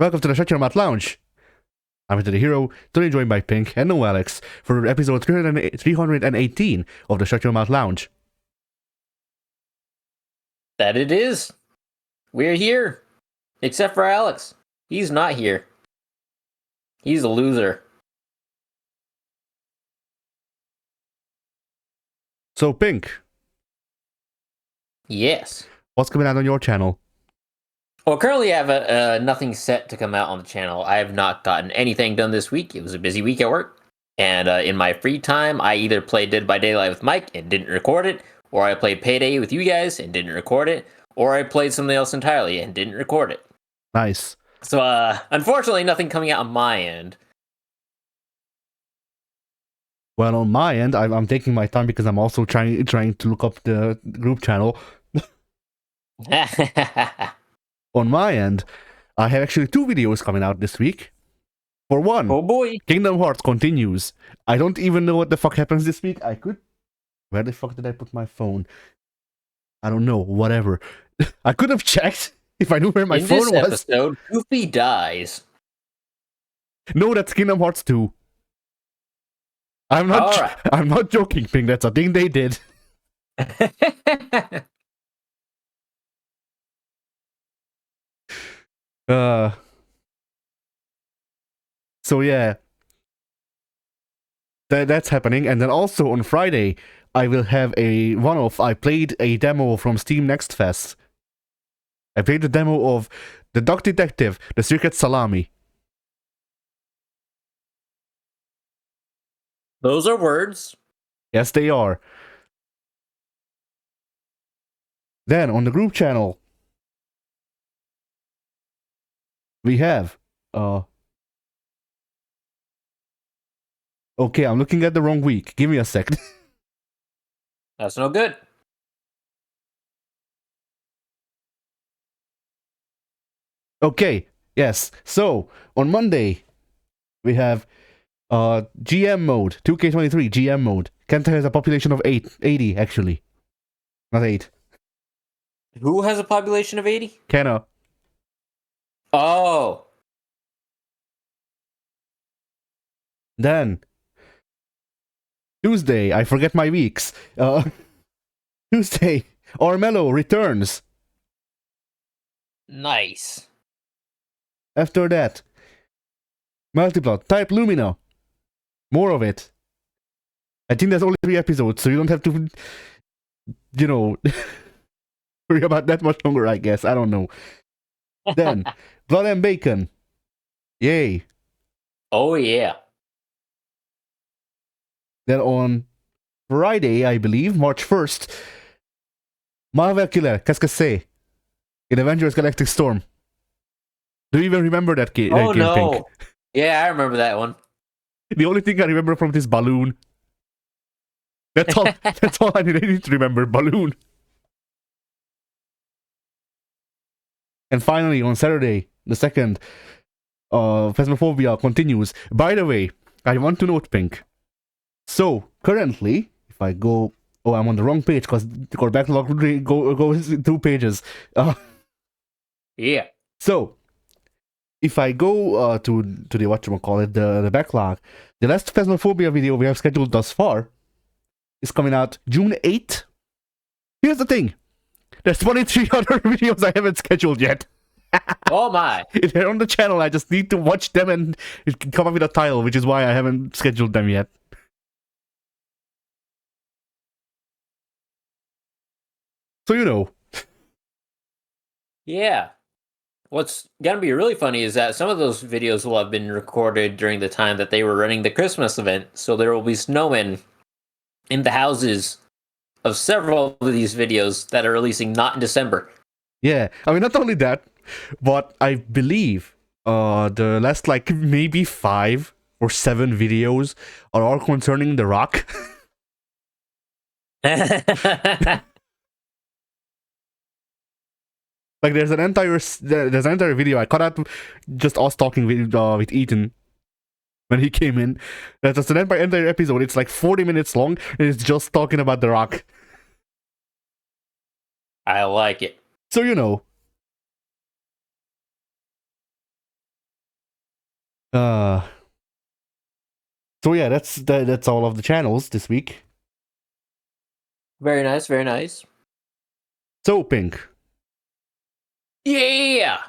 Welcome to the Shut Your Mouth Lounge. I'm Into the Hero, today joined by Pink and no Alex for episode 318 of the Shut Your Mouth Lounge. That it is. We're here. Except for Alex. He's not here. He's a loser. So, Pink. Yes. What's coming out on your channel? Well, currently I have nothing set to come out on the channel. I have not gotten anything done this week. It was a busy week at work. And in my free time, I either played Dead by Daylight with Mike and didn't record it, or I played Payday with you guys and didn't record it, or I played something else entirely and didn't record it. Nice. So, unfortunately, nothing coming out on my end. Well, on my end, I'm taking my time because I'm also trying to look up the group channel. On my end, I have actually 2 videos coming out this week. For one, Oh boy. Kingdom Hearts continues. I don't even know what the fuck happens this week. Where the fuck did I put my phone? I don't know. Whatever. I could have checked if I knew where my phone was. In this episode, Goofy dies. No, that's Kingdom Hearts 2. I'm not joking, Ping. That's a thing they did. So yeah, that's happening, and then also on Friday I will have a one-off. I played a demo from Steam Next Fest. I played the demo of The Duck Detective, The Secret Salami. Those are words. Yes, they are. Then on the group channel we have okay, I'm looking at the wrong week. Give me a sec. That's no good. Okay, yes. So, on Monday, we have GM mode, 2K23 GM mode. Kenta has a population of 80, actually. Not 8. Who has a population of 80? Kenna. Oh. Then, Tuesday, I forget my weeks. Tuesday, Ormello returns. Nice. After that, Multiplot, Type Lumina. More of it. I think there's only 3 episodes, so you don't have to, worry about that much longer, I guess. I don't know. Then, Blood and Bacon. Yay. Oh, yeah. Then on Friday, I believe, March 1st, Marvel Killer, qu'est-ce que c'est? In Avengers Galactic Storm. Do you even remember that game? Oh, no. Pink? Yeah, I remember that one. The only thing I remember from this balloon. That's all. That's all I need to remember. Balloon. And finally, on Saturday, the 2nd, Phasmophobia continues. By the way, I want to note, Pink. So, currently, if I go... Oh, I'm on the wrong page, because our backlog goes 2 pages. Yeah. So, if I go to the whatchamacallit, the backlog, the last Phasmophobia video we have scheduled thus far is coming out June 8th. Here's the thing. There's 23 other videos I haven't scheduled yet. Oh my. They're on the channel, I just need to watch them and come up with a title, which is why I haven't scheduled them yet. So you know. Yeah. What's gonna be really funny is that some of those videos will have been recorded during the time that they were running the Christmas event, so there will be snowmen in the houses of several of these videos that are releasing not in December. Yeah, I mean, not only that, but I believe the last, maybe 5 or 7 videos are all concerning The Rock. Like, there's an entire video I cut out just us talking with Ethan when he came in. That's an entire episode. It's like 40 minutes long, and it's just talking about The Rock. I like it. So, you know. Uh, so yeah, that's all of the channels this week. Very nice, very nice. So, Pink, Yeah!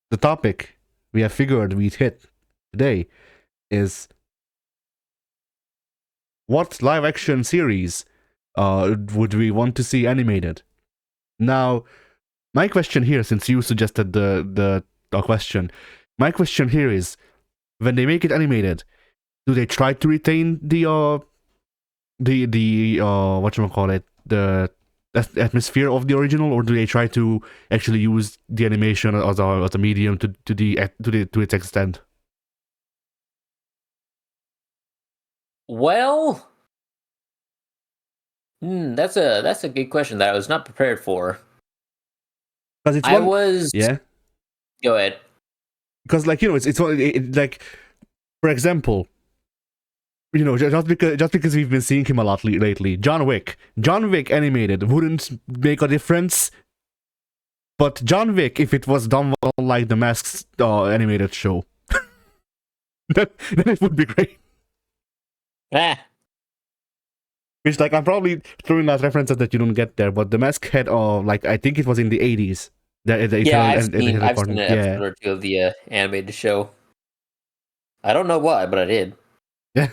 the topic we have figured we'd hit today is what live action series would we want to see animated? Now, my question here, since you suggested the question, my question here is, when they make it animated, do they try to retain the whatchamacallit, the atmosphere of the original, or do they try to actually use the animation as a medium to its extent? Well, that's a good question that I was not prepared for. Because it's I one, was. yeah. Go ahead. Because like like, for example, just because we've been seeing him a lot lately, John Wick animated wouldn't make a difference. But John Wick, if it was done well, like the Mask's animated show, then it would be great. Ah, Which, like, I'm probably throwing out references that you don't get there, but the Mask had, like, I think it was in the 80s. yeah, I've Eternal, seen an yeah, episode or two of the animated show. I don't know why, but I did. yeah.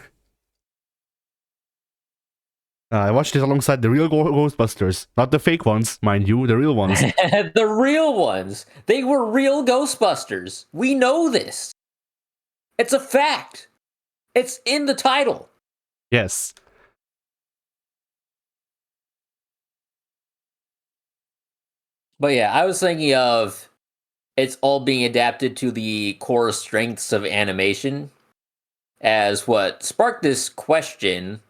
I watched it alongside the real Ghostbusters, not the fake ones, mind you, the real ones. The real ones. They were real Ghostbusters. We know this. It's a fact. It's in the title. Yes. But yeah, I was thinking of it's all being adapted to the core strengths of animation. As what sparked this question,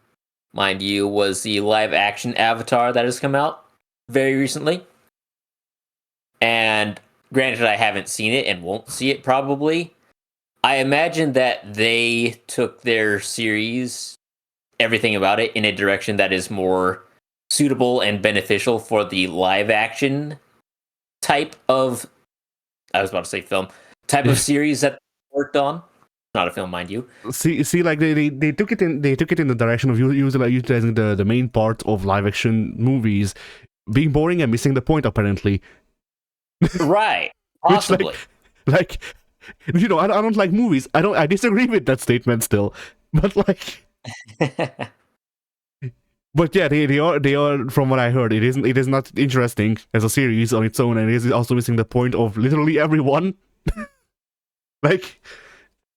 mind you, was the live action Avatar that has come out very recently. And granted, I haven't seen it and won't see it probably. I imagine that they took their series, everything about it, in a direction that is more suitable and beneficial for the live action type of, I was about to say film, type of series that they worked on. Not a film, mind you. See, like they took it in the direction of utilizing the main part of live action movies being boring and missing the point apparently. Right. Which, Possibly. like I don't like movies. I disagree with that statement still. But like, but yeah, they are from what I heard, it is not interesting as a series on its own, and it is also missing the point of literally everyone. Like,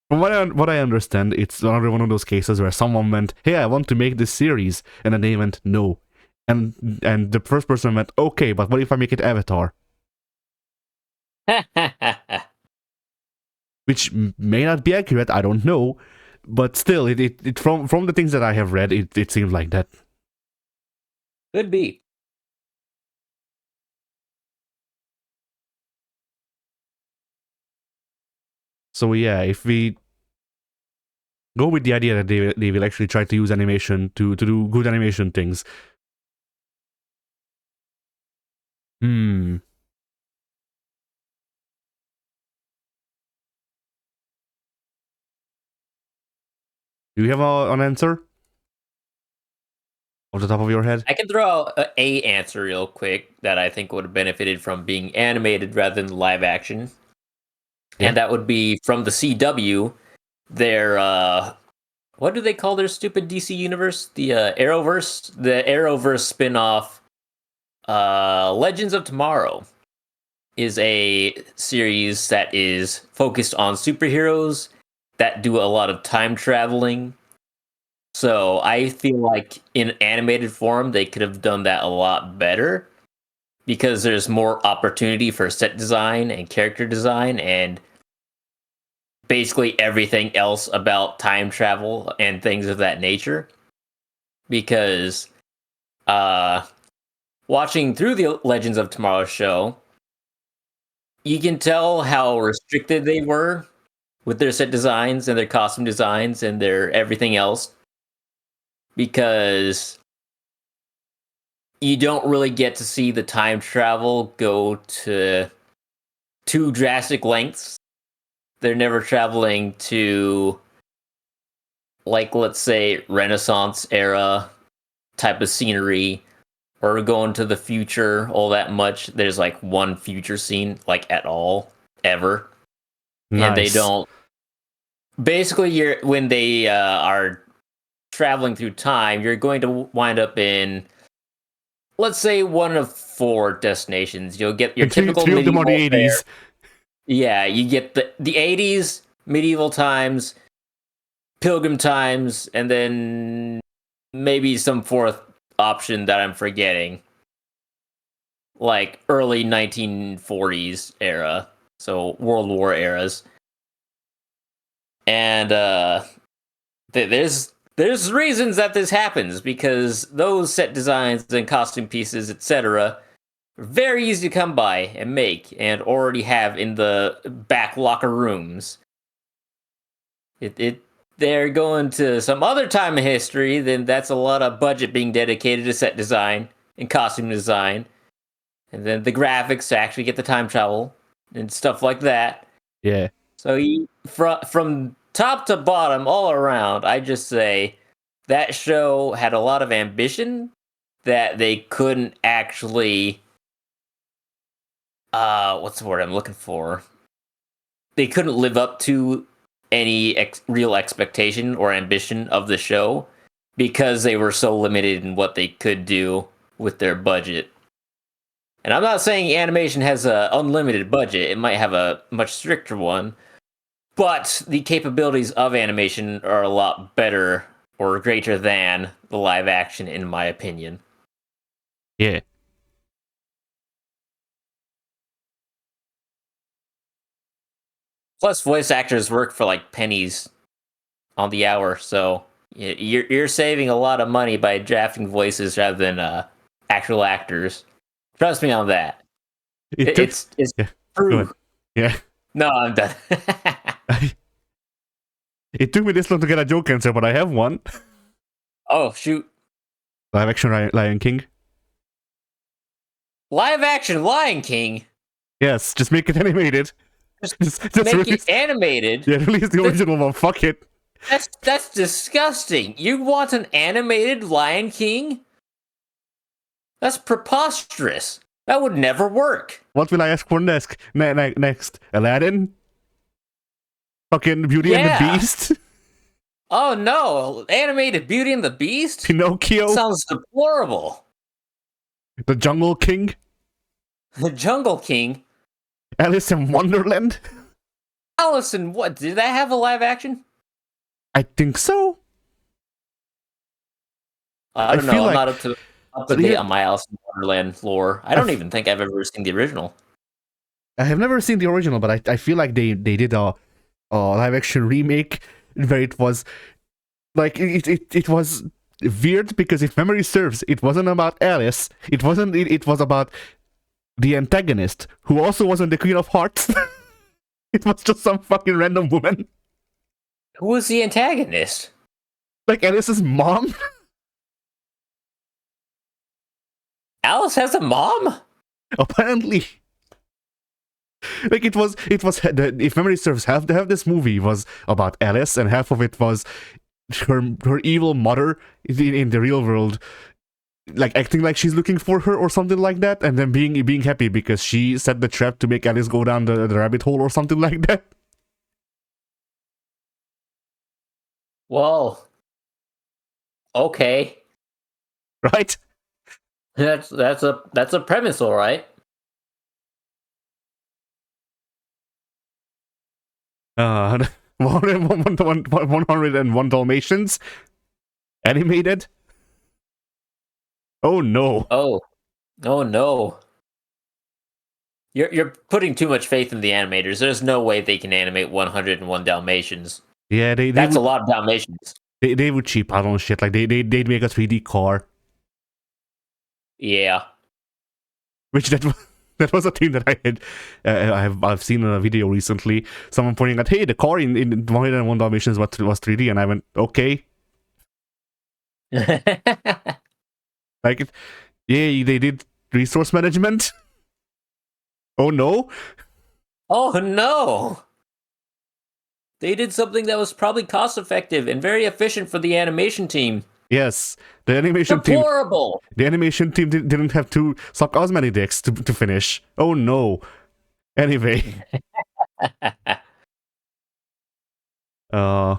from what I understand, it's another one of those cases where someone went, "Hey, I want to make this series," and then they went, "No," and the first person went, "Okay, but what if I make it Avatar?" Which may not be accurate, I don't know, but still, it from the things that I have read, it seems like that. Could be. So yeah, if we go with the idea that they will actually try to use animation to do good animation things. Hmm. Do you have an answer off the top of your head? I can throw out a answer real quick that I think would have benefited from being animated rather than live action. Yeah. And that would be from the CW, their what do they call their stupid DC universe? The Arrowverse? The Arrowverse spin-off Legends of Tomorrow is a series that is focused on superheroes that do a lot of time traveling. So I feel like in animated form they could have done that a lot better because there's more opportunity for set design and character design and basically everything else about time travel and things of that nature. Because watching through the Legends of Tomorrow show, you can tell how restricted they were with their set designs and their costume designs and their everything else because you don't really get to see the time travel go to too drastic lengths they're never traveling to, like, let's say, Renaissance era type of scenery, or going to the future all that much. There's like one future scene, like, at all, ever. And they Nice. don't. Basically, when they are traveling through time, you're going to wind up in, let's say, one of 4 destinations. You'll get your And three, typical three of them are the medieval fare. 80s. Yeah, you get the 80s, medieval times, pilgrim times, and then maybe some 4th option that I'm forgetting, like early 1940s era, so World War eras. And there's reasons that this happens, because those set designs and costume pieces, etc., are very easy to come by and make, and already have in the back locker rooms. They're going to some other time in history, then that's a lot of budget being dedicated to set design and costume design, and then the graphics to actually get the time travel and stuff like that. Yeah. So from top to bottom, all around, I just say that show had a lot of ambition that they couldn't actually. What's the word I'm looking for? They couldn't live up to any real expectation or ambition of the show, because they were so limited in what they could do with their budget. And I'm not saying animation has an unlimited budget. It might have a much stricter one, but the capabilities of animation are a lot better or greater than the live action, in my opinion. Yeah. Plus, voice actors work for like pennies on the hour, so you're saving a lot of money by drafting voices rather than actual actors. Trust me on that. It's Yeah. true. Yeah. No, I'm done. It took me this long to get a joke answer, but I have one. Oh, shoot. Live action Lion King. Live action Lion King? Yes, just make it animated. Just Make release, it animated? yeah, release the original one. Fuck it. That's disgusting. You want an animated Lion King? That's preposterous. That would never work. What will I ask for next? Next, Aladdin. Fucking Beauty and the Yeah. Beast. Oh no, animated Beauty and the Beast? Pinocchio. Sounds deplorable. The Jungle King. The Jungle King? Alice in Wonderland. Alice in what? Did that have a live action? I think so. I don't I feel know. I'm like- not up to date on my Alice in Wonderland lore. I don't even think I've ever seen the original. I have never seen the original, but I feel like they did a live action remake where it was like it was weird, because if memory serves, it wasn't about Alice. It wasn't. It was about the antagonist, who also wasn't the Queen of Hearts. It was just some fucking random woman, Who was the antagonist? like Alice's mom. Alice has a mom? Apparently. Like it was if memory serves, half this movie was about Alice, and half of it was her evil mother in the real world, like acting like she's looking for her or something like that, and then being happy because she set the trap to make Alice go down the rabbit hole or something like that. Well, okay. Right? That's a premise, all right. 101 Dalmatians animated. Oh no. Oh no. You're putting too much faith in the animators. There's no way they can animate 101 Dalmatians. Yeah, That's a lot of Dalmatians. They would cheap out on shit. Like they'd make a 3D car. Yeah. Which that was a thing that I had. I've seen in a video recently. Someone pointing out, hey, the car in 101 Dalmatians was 3D, and I went, okay. Like it. Yeah, they did resource management. Oh no. Oh no. They did something that was probably cost effective and very efficient for the animation team. Yes, the animation Deplorable. team. The animation team didn't have to suck as many dicks to finish. Oh no. Anyway. Hmm.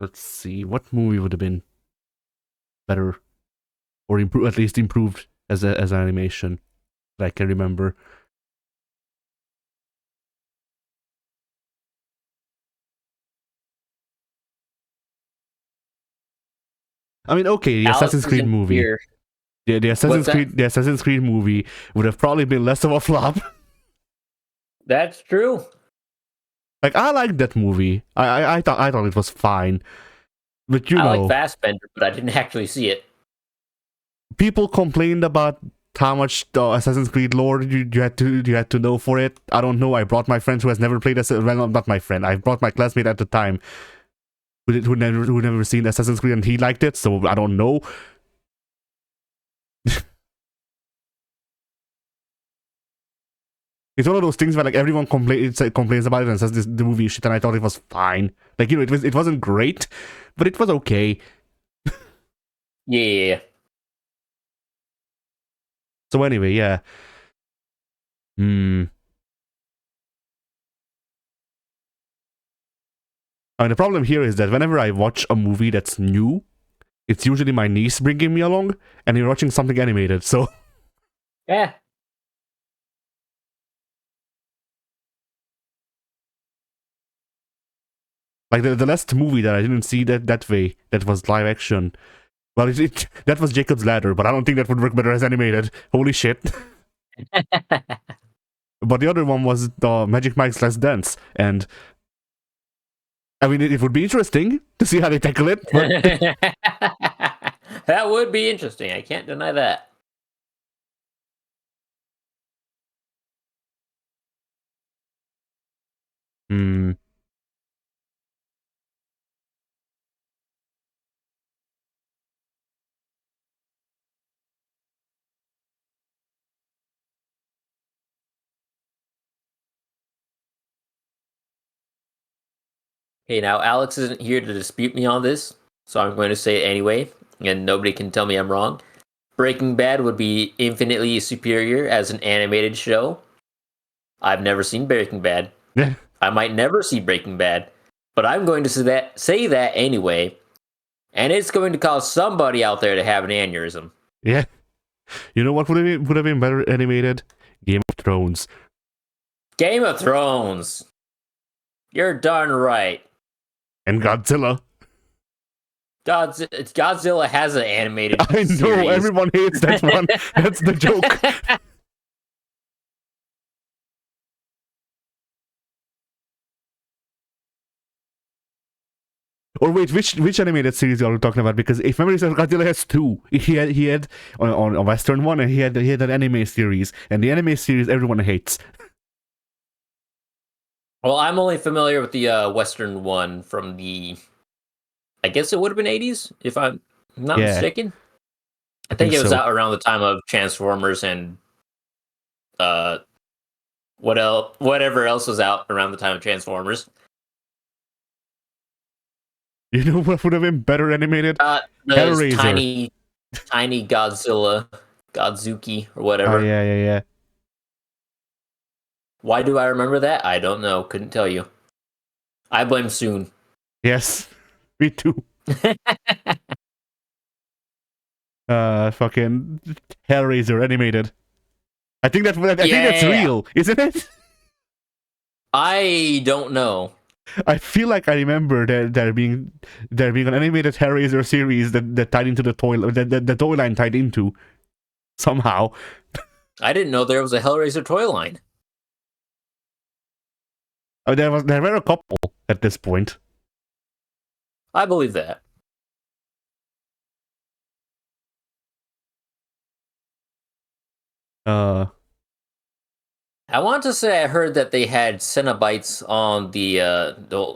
Let's see. What movie would have been better, or at least improved as an animation that I can remember? I mean, okay, the Alex Assassin's Creed isn't movie. here. The Assassin's Creed movie would have probably been less of a flop. That's true. Like, I liked that movie. I thought it was fine, but I like Fassbender, but I didn't actually see it. People complained about how much Assassin's Creed lore you had to know for it. I don't know. I brought my friend who has never played well, not my friend. I brought my classmate at the time who never seen Assassin's Creed, and he liked it. So I don't know. It's one of those things where like everyone complains about it and says the movie is shit, and I thought it was fine. Like, it wasn't great, but it was okay. Yeah. So anyway, yeah. I mean, the problem here is that whenever I watch a movie that's new, it's usually my niece bringing me along, and you're watching something animated, so... Yeah. Like, the last movie that I didn't see that way, that was live action, well, that was Jacob's Ladder, but I don't think that would work better as animated. Holy shit. But the other one was the Magic Mike's Last Dance, and... I mean, it would be interesting to see how they tackle it, but... That would be interesting. I can't deny that. Hmm. Okay, now Alex isn't here to dispute me on this, so I'm going to say it anyway, and nobody can tell me I'm wrong. Breaking Bad would be infinitely superior as an animated show. I've never seen Breaking Bad. Yeah. I might never see Breaking Bad, but I'm going to say that anyway, and it's going to cause somebody out there to have an aneurysm. Yeah. You know what would have been better animated? Game of Thrones. Game of Thrones. You're darn right. And Godzilla. Godzilla has an animated I know, series. everyone hates that one. That's the joke. Or wait, which animated series are you talking about? Because if memory serves, Godzilla has two. He had on a Western one, and he had an anime series, and the anime series everyone hates. Well, I'm only familiar with the Western one from the, I guess it would have been 80s, if I'm not mistaken. I think it was out around the time of Transformers and whatever else was out around the time of Transformers. You know what would have been better animated? The tiny Godzilla, Godzuki, or whatever. Oh, yeah. Why do I remember that? I don't know. Couldn't tell you. I blame Soon. Yes, me too. Fucking Hellraiser animated. I think think that's real, isn't it? I don't know. I feel like I remember there being an animated Hellraiser series that tied into the toy the toy line tied into somehow. I didn't know there was a Hellraiser toy line. There were a couple at this point. I believe that. I want to say I heard that they had Cenobites on the.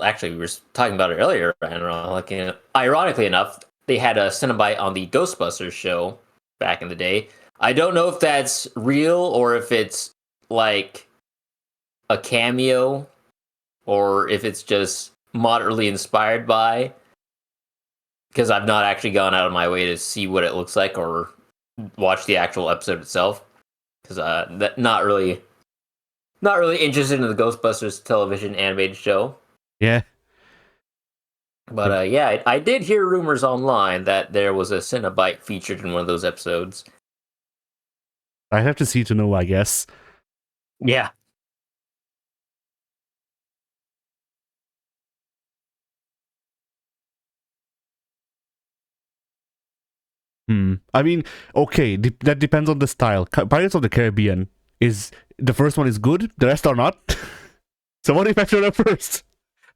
Actually, we were talking about it earlier. I don't know. Like, ironically enough, they had a Cenobite on the Ghostbusters show back in the day. I don't know if that's real or if it's like a cameo or if it's just moderately inspired by, because I've not actually gone out of my way to see what it looks like or watch the actual episode itself. Because that not really interested in the Ghostbusters television animated show. Yeah. But yeah, I did hear rumors online that there was a Cenobite featured in one of those episodes. I have to see to know, I guess. Yeah. I mean, okay, that depends on the style. Pirates of the Caribbean is the first one is good, the rest are not. So what if I show them first?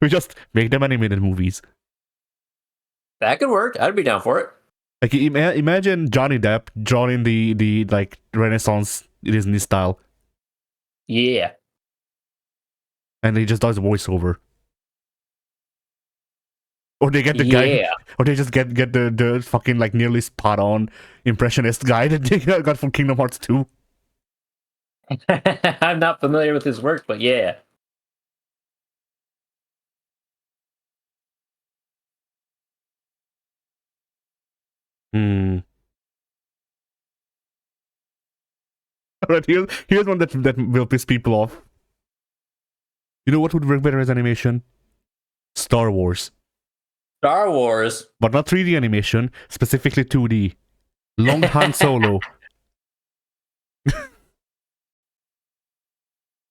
We just make them animated movies. That could work. I'd be down for it. Like imagine Johnny Depp drawing the like Renaissance Disney style, Yeah. and he just does voiceover. Or they get the guy, or they just get the fucking like nearly spot on impressionist guy that they got from Kingdom Hearts 2. I'm not familiar with his work, but yeah. Alright, here's one that will piss people off. You know what would work better as animation? Star Wars. Star Wars. But not 3D animation, specifically 2D. Long Han Solo.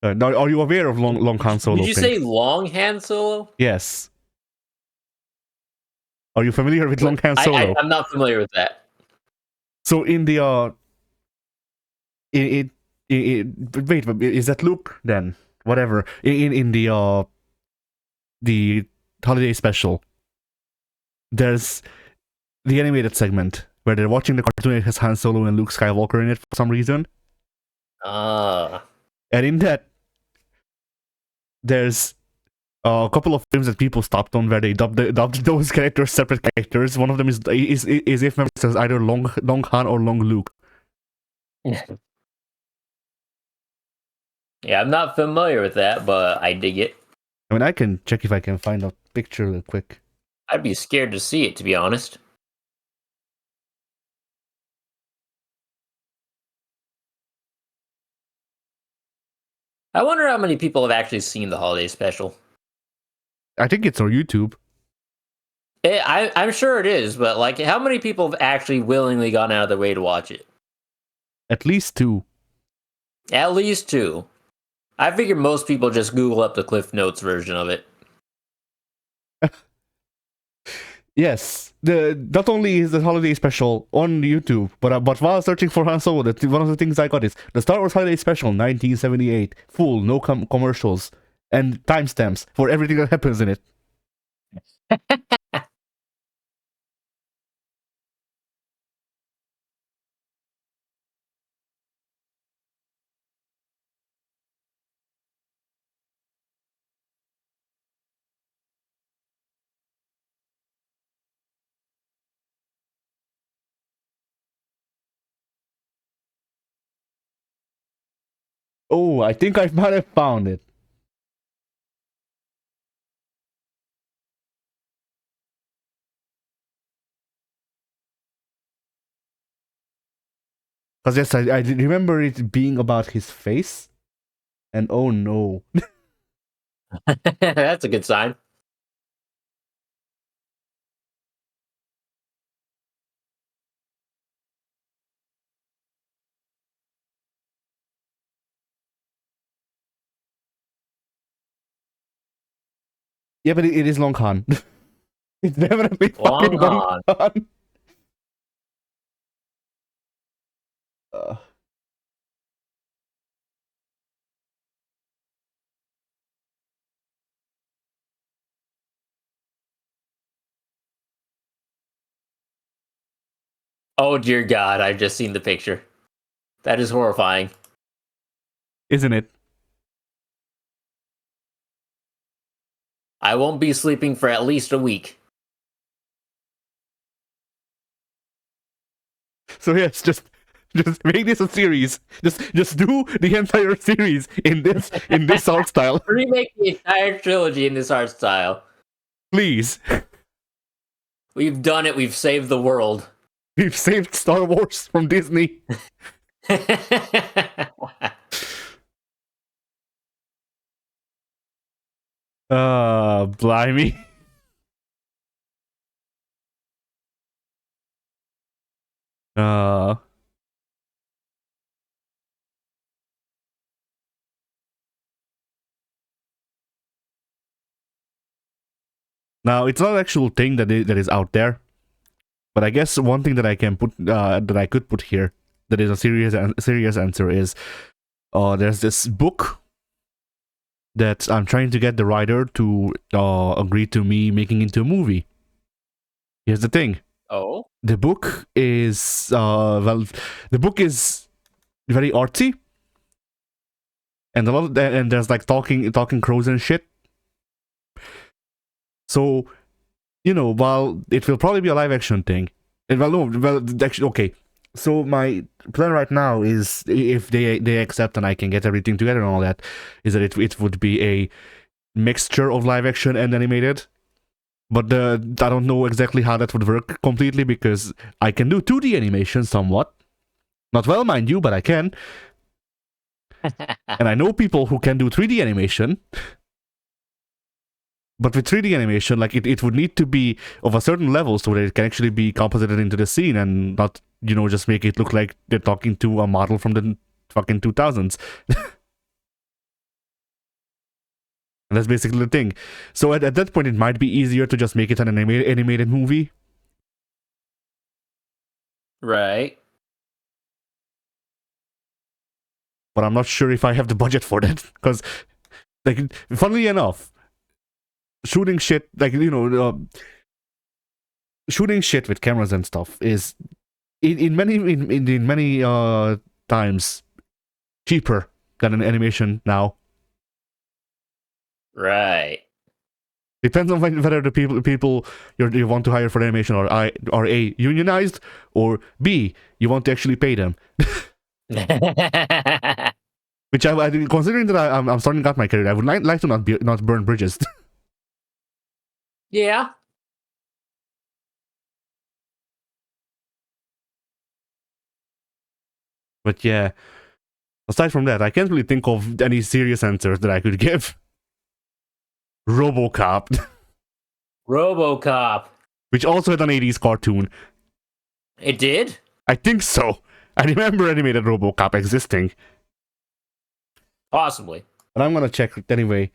Now, are you aware of long Han Solo? Did you say Long Han Solo? Yes. Are you familiar with Long Han Solo? I'm not familiar with that. So in the wait, is that Luke then? Whatever. In the holiday special, there's the animated segment where they're watching the cartoon. It has Han Solo and Luke Skywalker in it for some reason. And in that, there's a couple of films that people stopped on where they dubbed those characters separate characters. One of them is if memory says either Long Han or Long Luke. Yeah, I'm not familiar with that, but I dig it. I mean, I can check if I can find a picture real quick. I'd be scared to see it, to be honest. I wonder how many people have actually seen the holiday special. I think it's on YouTube. I'm sure it is, but like, how many people have actually willingly gone out of their way to watch it? At least 2. At least 2. I figure most people just Google up the Cliff Notes version of it. Yes, not only is the holiday special on YouTube, but while searching for Han Solo, one of the things I got is the Star Wars Holiday Special 1978, full, no commercials, and timestamps for everything that happens in it. Oh, I think I might have found it. Because yes, I remember it being about his face, and oh no. That's a good sign. Yeah, but it is Long Han. It's definitely fucking Long Han. Oh dear God, I've just seen the picture. That is horrifying. Isn't it? I won't be sleeping for at least a week. So yes, just Just make this a series. Just do the entire series in this art style, Remake the entire trilogy in this art style. please. We've done it. We've saved the world. We've saved Star Wars from Disney. Blimey. Uh, Now it's not an actual thing that is out there, but I guess one thing that I can put that I could put here that is a serious answer is there's this book that I'm trying to get the writer to agree to me making into a movie. Here's the thing. Oh, The book is the book is very artsy, and and there's like talking crows and shit. So, while it will probably be a live action thing, and actually, okay. So my plan right now is, if they accept and I can get everything together and all that, is that it would be a mixture of live action and animated. But I don't know exactly how that would work completely, because I can do 2D animation somewhat. Not well, mind you, but I can. And I know people who can do 3D animation. But with 3D animation, like it would need to be of a certain level so that it can actually be composited into the scene and not, just make it look like they're talking to a model from the fucking 2000s. And that's basically the thing. So at that point, it might be easier to just make it an animated movie. right. But I'm not sure if I have the budget for that. Because, like, funnily enough, shooting shit, like, shooting shit with cameras and stuff is, in many times, cheaper than an animation now. Right. Depends on whether the people you want to hire for animation are A, unionized, or B, you want to actually pay them. Which considering that I'm starting out my career, I would like to not burn bridges. Yeah. But yeah, aside from that, I can't really think of any serious answers that I could give. RoboCop, RoboCop. which also had an 80s cartoon. It did? I think so. I remember animated RoboCop existing. Possibly. But I'm gonna check it anyway.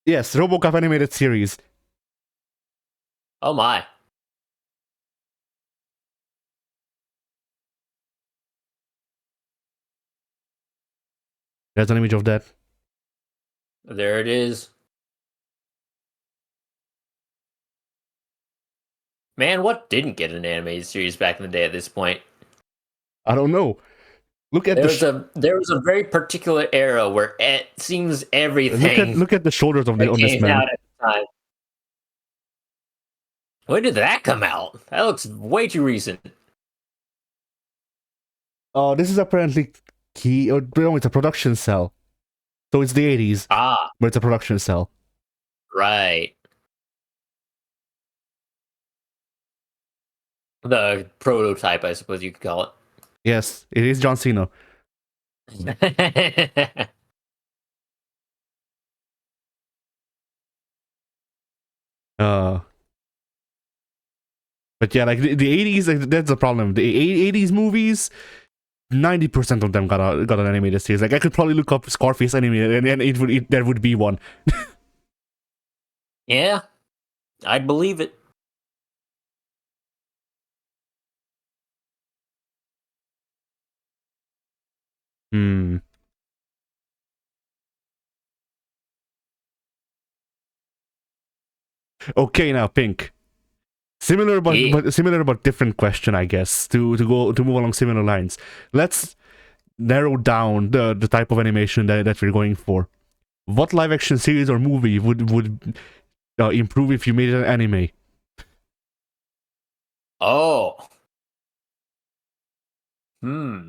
Yes, RoboCop animated series. Oh my. There's an image of that. There it is. Man, what didn't get an animated series back in the day at this point? I don't know. Look at there was a very particular era where it seems everything. Look at the shoulders of on this man. Out at the time. When did that come out? That looks way too recent. Oh, this is apparently key. Or no, it's a production cell. So it's the 80s. Ah, but it's a production cell. right. The prototype, I suppose you could call it. Yes, it is John Cena. But yeah, like the 80s, like, that's the problem. The 80s movies, 90% of them got an animated series. Like I could probably look up Scarface animated, and there would be one. Yeah, I'd believe it. Okay, now Pink. Similar but different question, I guess. To move along similar lines. Let's narrow down the type of animation that we're going for. What live action series or movie would improve if you made an anime? Oh. Hmm.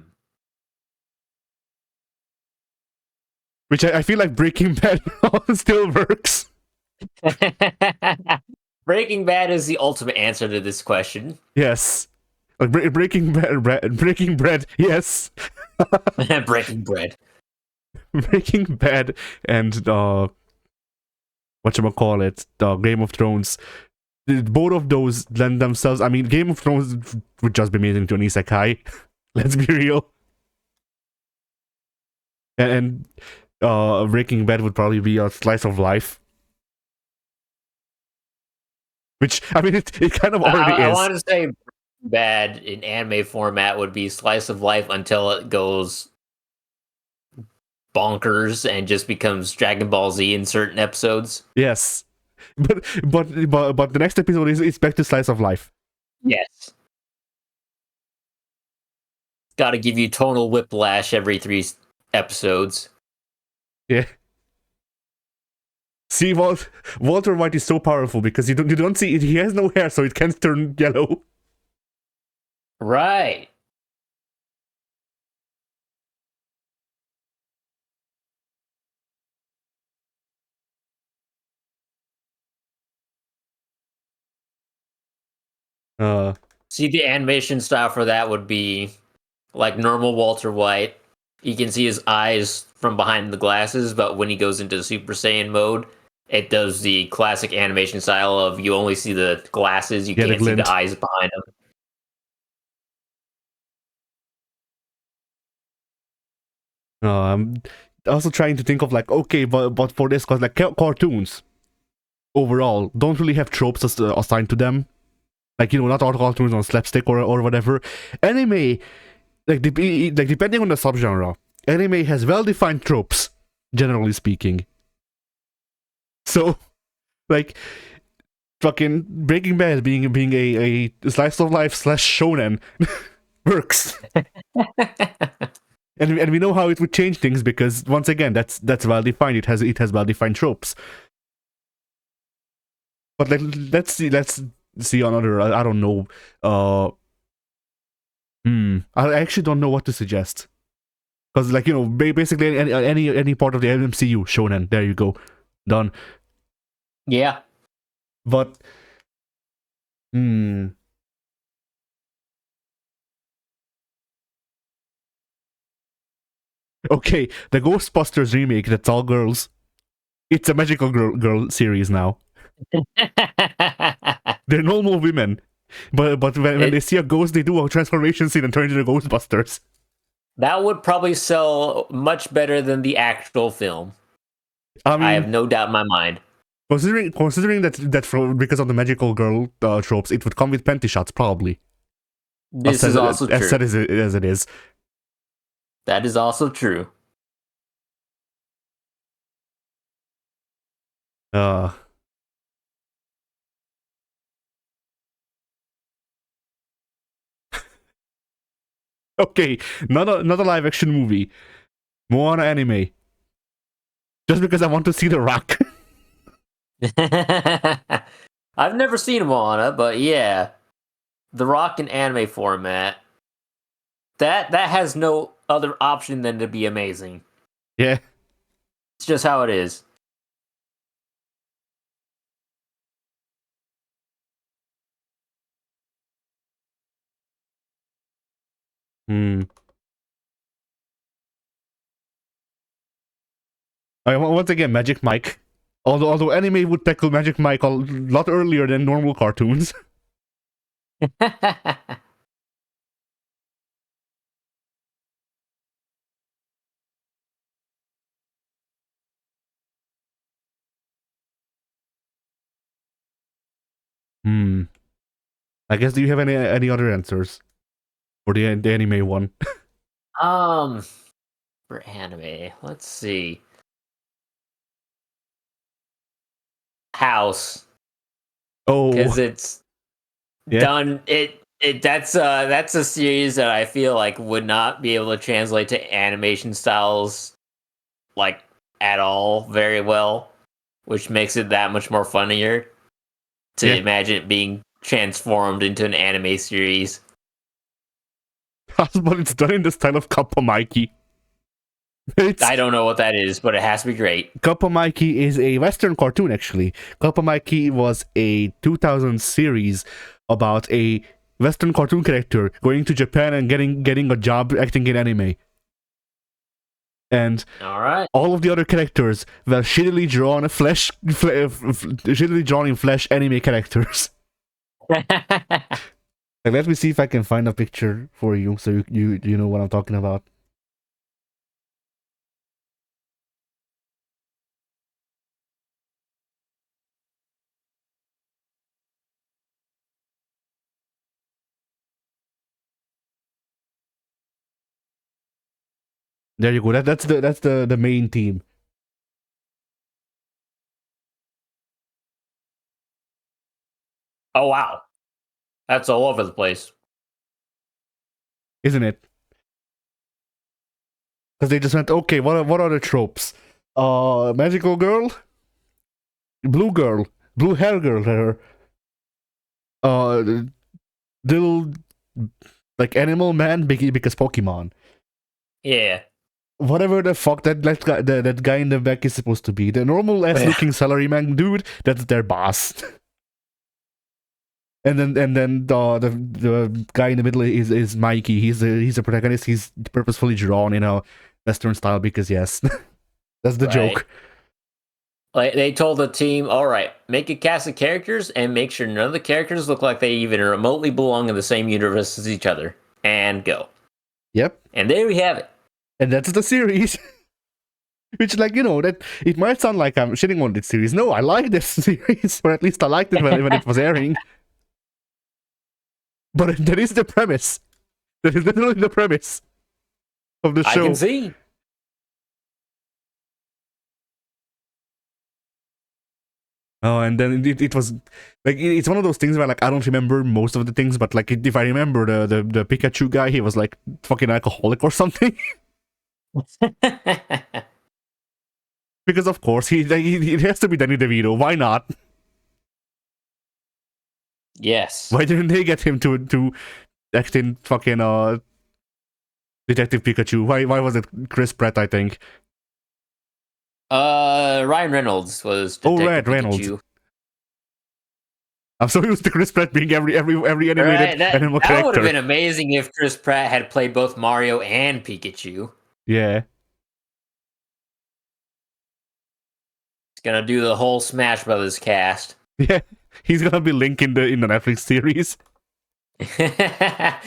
Which I feel like Breaking Bad still works. Breaking Bad is the ultimate answer to this question. Yes. Like Breaking Bread, yes. Breaking Bread. Breaking Bad and whatchamacallit, Game of Thrones. Both of those lend themselves. I mean, Game of Thrones would just be amazing to an isekai. Let's be real. And Breaking Bad would probably be a slice of life. Which, I mean, it kind of already I is. want to say Bad in anime format would be slice of life until it goes bonkers and just becomes Dragon Ball Z in certain episodes. Yes. But the next episode is back to slice of life. Yes. Got to give you tonal whiplash every 3 episodes. Yeah. See, Walter White is so powerful because you don't see it. He has no hair, so it can't turn yellow. Right. See, the animation style for that would be like normal Walter White. You can see his eyes from behind the glasses, but when he goes into Super Saiyan mode, it does the classic animation style of you only see the glasses, you Yeah, the can't see the glint. eyes behind him. I'm also trying to think of like, okay, but for this, cause like cartoons overall don't really have tropes assigned to them. Like, you know, not all cartoons on slapstick or whatever. Anime, like depending on the subgenre, anime has well-defined tropes, generally speaking. So, like, fucking Breaking Bad being a slice of life / shonen works. And we know how it would change things because once again that's well defined. It has well defined tropes. But let's see another. I don't know. I actually don't know what to suggest because, like, you know, basically any part of the MCU shonen. There you go, done. Yeah. But okay, the Ghostbusters remake. That's all girls. It's a magical girl series now. They're normal women. But when they see a ghost, they do a transformation scene and turn into the Ghostbusters. That would probably sell much better than the actual film. I mean, I have no doubt in my mind. considering that because of the magical girl tropes, it would come with panty shots probably. This is also as true. sad as it is. That is also true. Okay, not a live action movie. Moana anime. Just because I want to see The Rock. I've never seen Moana, but yeah, The Rock in anime format. That has no other option than to be amazing. Yeah. It's just how it is. Once again, Magic Mike. Although anime would tackle Magic Mike a lot earlier than normal cartoons. I guess, do you have any other answers for the anime one? For anime, let's see. House, Oh, because it's yeah. done. That's a series that I feel like would not be able to translate to animation styles like at all very well. which makes it that much more funnier to imagine it being transformed into an anime series. But it's done in the style of Kappa Mikey. I don't know what that is, but it has to be great. Kappa Mikey is a Western cartoon, actually. Kappa Mikey was a 2000 series about a Western cartoon character going to Japan and getting a job acting in anime. And all of the other characters were shittily drawn in flesh anime characters. Like, let me see if I can find a picture for you, so you know what I'm talking about. There you go. That's the main team. Oh wow, that's all over the place, isn't it? Because they just went, okay, what are the tropes? Magical girl, blue hair girl, little like animal man because Pokemon. Yeah. Whatever the fuck that guy in the back is supposed to be. The normal ass looking salaryman dude, that's their boss. And then the guy in the middle is Mikey. He's a protagonist. He's purposefully drawn in a Western style because yes, that's the joke. Like they told the team, all right, make a cast of characters and make sure none of the characters look like they even remotely belong in the same universe as each other, and go. Yep. And there we have it. And that's the series. Which, like, you know, that it might sound like I'm shitting on this series. No, I like this series, or at least I liked it when it was airing. But that is the premise. That is literally the premise of the show. I can see. Oh, and then it was like it's one of those things where like I don't remember most of the things, but like if I remember the Pikachu guy, he was like fucking alcoholic or something. Because of course he has to be Danny DeVito. Why not? Yes. Why didn't they get him to act in fucking Detective Pikachu? Why was it Chris Pratt? I think. Ryan Reynolds was Detective Reynolds. Pikachu. I'm so used to Chris Pratt being every animated animal character. That would have been amazing if Chris Pratt had played both Mario and Pikachu. Yeah. He's gonna do the whole Smash Brothers cast. Yeah, he's gonna be Link in the Netflix series.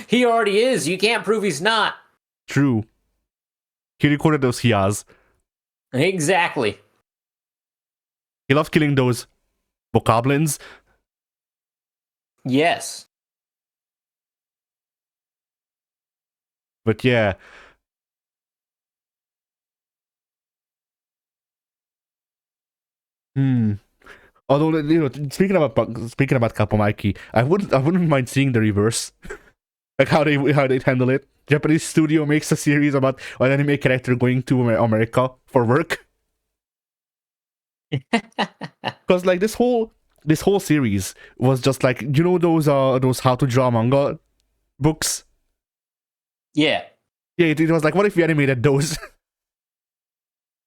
He already is. You can't prove he's not. True. He recorded those Hias. Exactly. He loved killing those bokoblins. Yes. But yeah. Although, you know, speaking about Kappa Mikey, I wouldn't mind seeing the reverse. Like how they handle it. Japanese studio makes a series about an anime character going to America for work. Because like this whole series was just like, you know, those how to draw manga books. Yeah. Yeah, it was like, what if we animated those?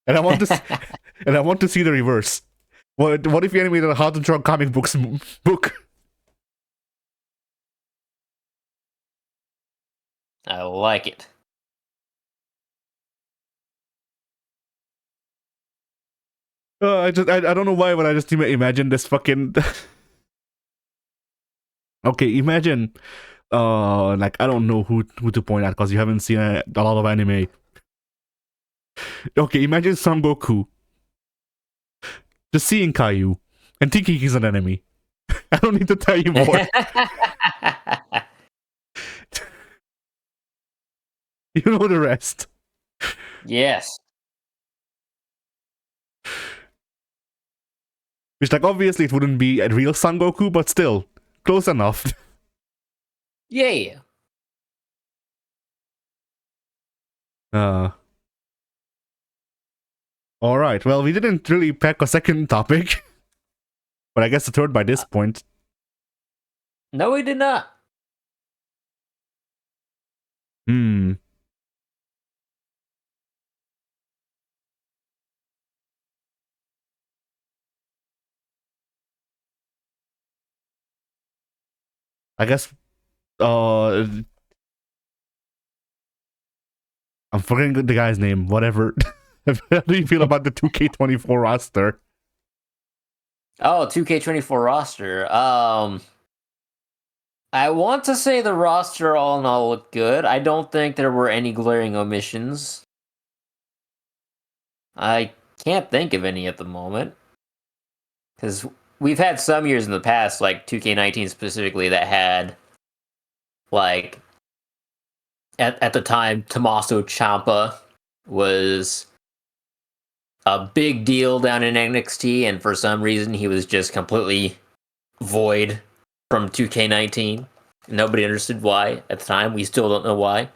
And I want to see the reverse. What if you animated a how to draw comic books book? I like it. I don't know why, but I just imagine this fucking. Okay, imagine, like I don't know who to point at because you haven't seen a lot of anime. Okay, imagine Son Goku just seeing Caillou and thinking he's an enemy. I don't need to tell you more. You know the rest. Yes. Which, like, obviously it wouldn't be a real Son Goku, but still, close enough. Yeah. All right. Well, we didn't really pack a second topic, but I guess the third by this point. No, we did not. Hmm. I guess. I'm forgetting the guy's name. Whatever. How do you feel about the 2K24 roster? Oh, 2K24 roster. I want to say the roster all in all looked good. I don't think there were any glaring omissions. I can't think of any at the moment. Because we've had some years in the past, like 2K19 specifically, that had, like, at the time, Tommaso Ciampa was a big deal down in NXT, and for some reason he was just completely void from 2K19. Nobody understood why at the time. We still don't know why.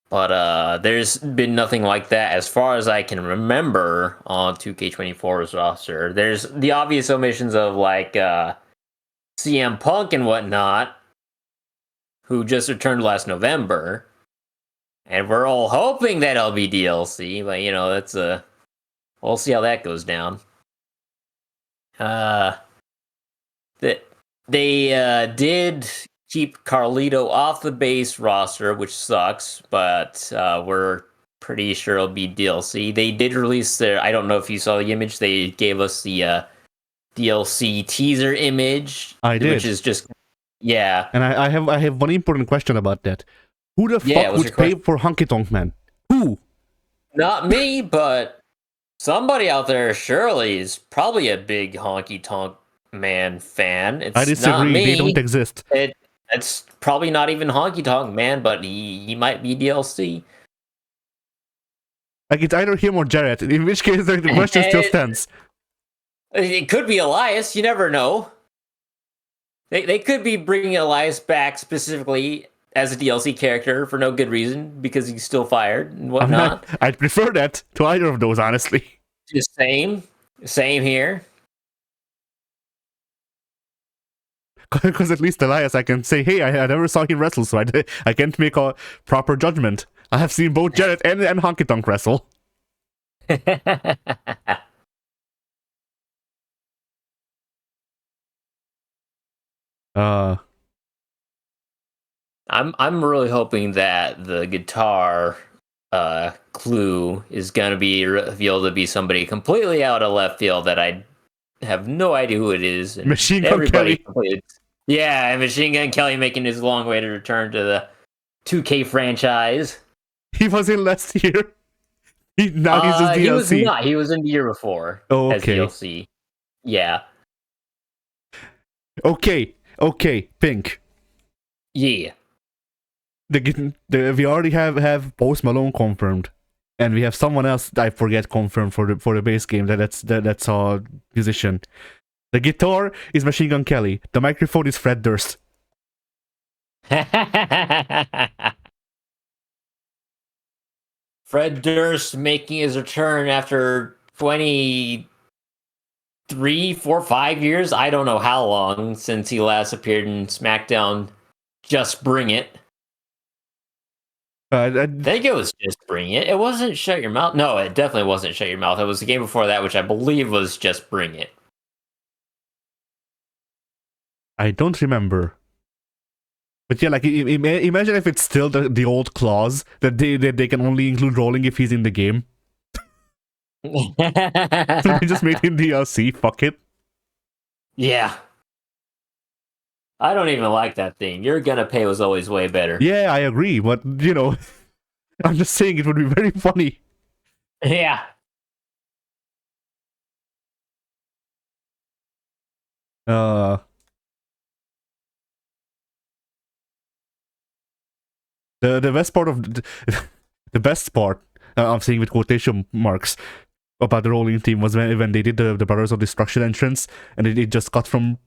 But there's been nothing like that as far as I can remember on 2K24's roster. There's the obvious omissions of like CM Punk and whatnot, who just returned last November. And we're all hoping that it'll be DLC, but that's we'll see how that goes down. Uh they did keep Carlito off the base roster, which sucks, but we're pretty sure it'll be DLC. They did release their, I don't know if you saw the image, they gave us the DLC teaser image. I did. Which is just, yeah. And I have one important question about that. Who the fuck would pay for Honky Tonk Man? Who? Not me, but somebody out there surely is probably a big Honky Tonk Man fan. It's I disagree. Not me. They don't exist. It's probably not even Honky Tonk Man, but he might be DLC. Like, it's either him or Jarrett, in which case the question still stands. It could be Elias, you never know. They could be bringing Elias back specifically as a DLC character for no good reason, because he's still fired and whatnot. I'd prefer that to either of those, honestly. Just same here. Because at least Elias, I can say, hey, I never saw him wrestle, so I can't make a proper judgment. I have seen both Jarrett and Honky Tonk wrestle. I'm really hoping that the guitar clue is gonna be revealed to be somebody completely out of left field that I have no idea who it is. And Machine Gun Kelly. Yeah, and Machine Gun Kelly making his long way to return to the 2K franchise. He was in last year. Now he's in DLC. He was not. He was in the year before. Oh, okay. As DLC. Yeah. Okay, Pink. Yeah. We already have Post Malone confirmed, and we have someone else I forget confirmed for the base game. That's our musician. The guitar is Machine Gun Kelly. The microphone is Fred Durst. Fred Durst making his return after 23, 4, 5 years. I don't know how long since he last appeared in SmackDown. Just Bring It. I think it was Just Bring It. It wasn't Shut Your Mouth. No, it definitely wasn't Shut Your Mouth. It was the game before that, which I believe was Just Bring It. I don't remember. But yeah, like, imagine if it's still the old clause that they can only include rolling if he's in the game. So they just made him DLC, fuck it. Yeah. I don't even like that thing. You're Gonna Pay was always way better. Yeah, I agree, but, I'm just saying it would be very funny. Yeah. The best part of the best part I'm saying with quotation marks about the rolling team was when they did the Brothers of Destruction entrance, and it just got from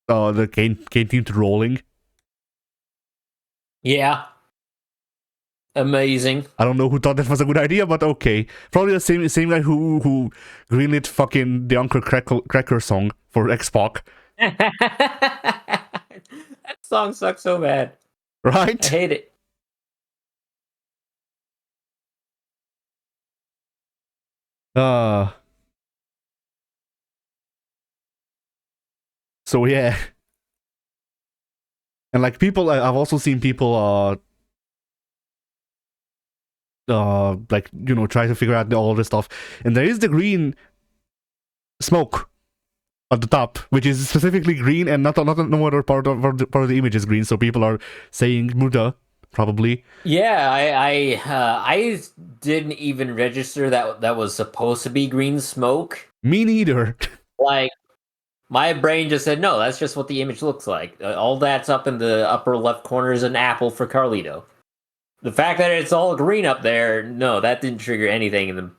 the Kane team to rolling. Yeah. Amazing. I don't know who thought that was a good idea, but okay. Probably the same guy who greenlit fucking the Uncle Cracker song for X-Pac, That song sucks so bad. I right? hate it. Uh so yeah. And like people I've also seen people like, you know, try to figure out all this stuff. And there is the green smoke at the top, which is specifically green, and not no other part of the image is green. So people are saying Muda, probably. Yeah, I didn't even register that was supposed to be green smoke. Me neither. Like, my brain just said, no, that's just what the image looks like. All that's up in the upper left corner is an apple for Carlito. The fact that it's all green up there, no, that didn't trigger anything in the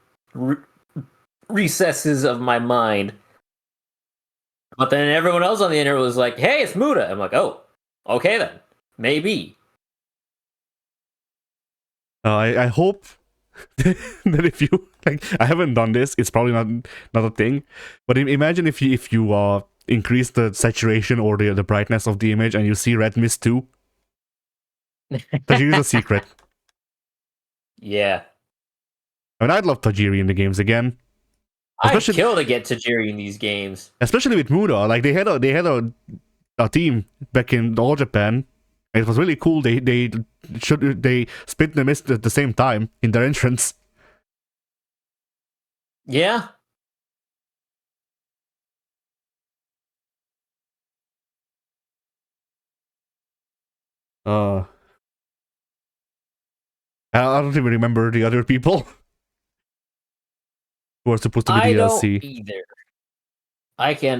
recesses of my mind. But then everyone else on the internet was like, hey, it's Muda. I'm like, oh, okay then. Maybe. I hope that if you like, I haven't done this. It's probably not a thing. But imagine if you increase the saturation or the brightness of the image and you see red mist too. Tajiri is a secret. Yeah. I mean, I'd love Tajiri in the games again. I'd kill to get Tajiri in these games. Especially with Muda. Like they had a team back in All Japan. It was really cool. They split the mist at the same time in their entrance. Yeah. I don't even remember the other people who are supposed to be I DLC. don't either. I can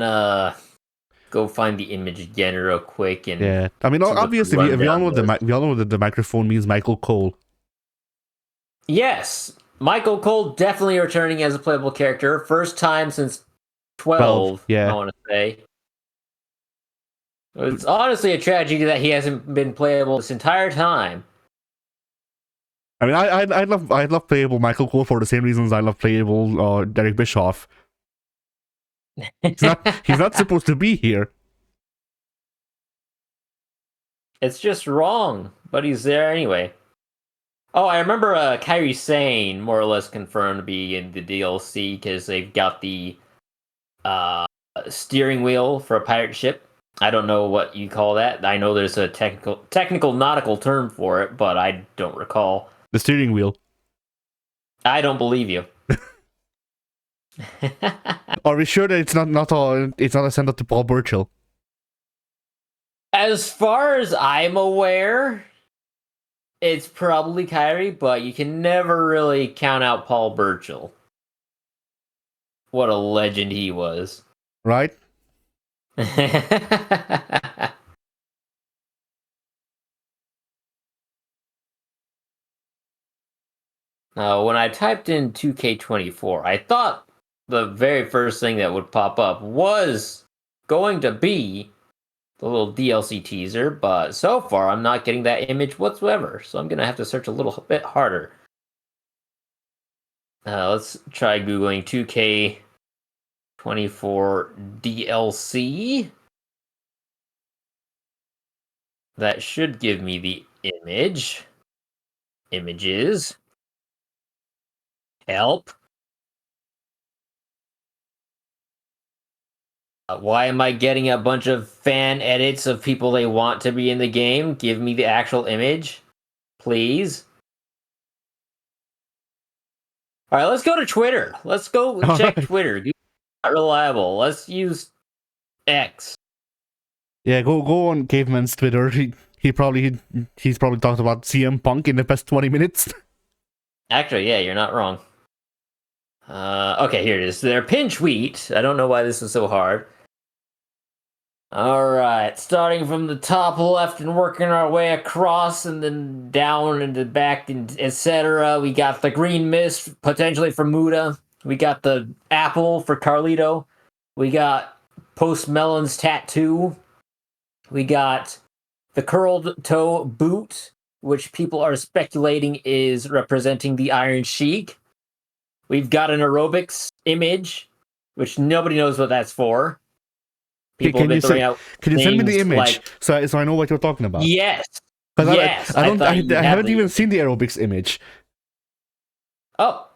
go find the image again real quick and Yeah, I mean, obviously we all know that the microphone means Michael Cole. Yes, Michael Cole definitely returning as a playable character. First time since 12, yeah. I want to say. It's honestly a tragedy that he hasn't been playable this entire time. I mean, I love playable Michael Cole for the same reasons I love playable Derek Bischoff. He's not supposed to be here. It's just wrong, but he's there anyway. Oh, I remember Kairi Sane more or less confirmed to be in the DLC because they've got the steering wheel for a pirate ship. I don't know what you call that. I know there's a technical nautical term for it, but I don't recall. The steering wheel. I don't believe you. Are we sure that it's not a send up to Paul Burchill? As far as I'm aware, it's probably Kairi, but you can never really count out Paul Burchill. What a legend he was. Right? When I typed in 2K24, I thought the very first thing that would pop up was going to be the little DLC teaser, but so far I'm not getting that image whatsoever, so I'm going to have to search a little bit harder. Let's try Googling 2K24 DLC. That should give me the image. Images. Help. Why am I getting a bunch of fan edits of people they want to be in the game? Give me the actual image, please. All right, let's go to Twitter. Let's go check Twitter. Not reliable. Let's use X. Yeah, go on Caveman's Twitter. He's probably talked about CM Punk in the past 20 minutes. Actually, yeah, you're not wrong. Okay, here it is. Their pin tweet. I don't know why this is so hard. All right, starting from the top left and working our way across and then down and then back and etc. We got the green mist potentially for Muda. We got the apple for Carlito. We got Post Melon's tattoo. We got the curled toe boot which people are speculating is representing the Iron Sheik. We've got an aerobics image, which nobody knows what that's for. People have been throwing out. Can you send me the things image like, so I know what you're talking about? yes, Because yes. I don't thought I you'd have haven't the- even seen the aerobics image. Oh,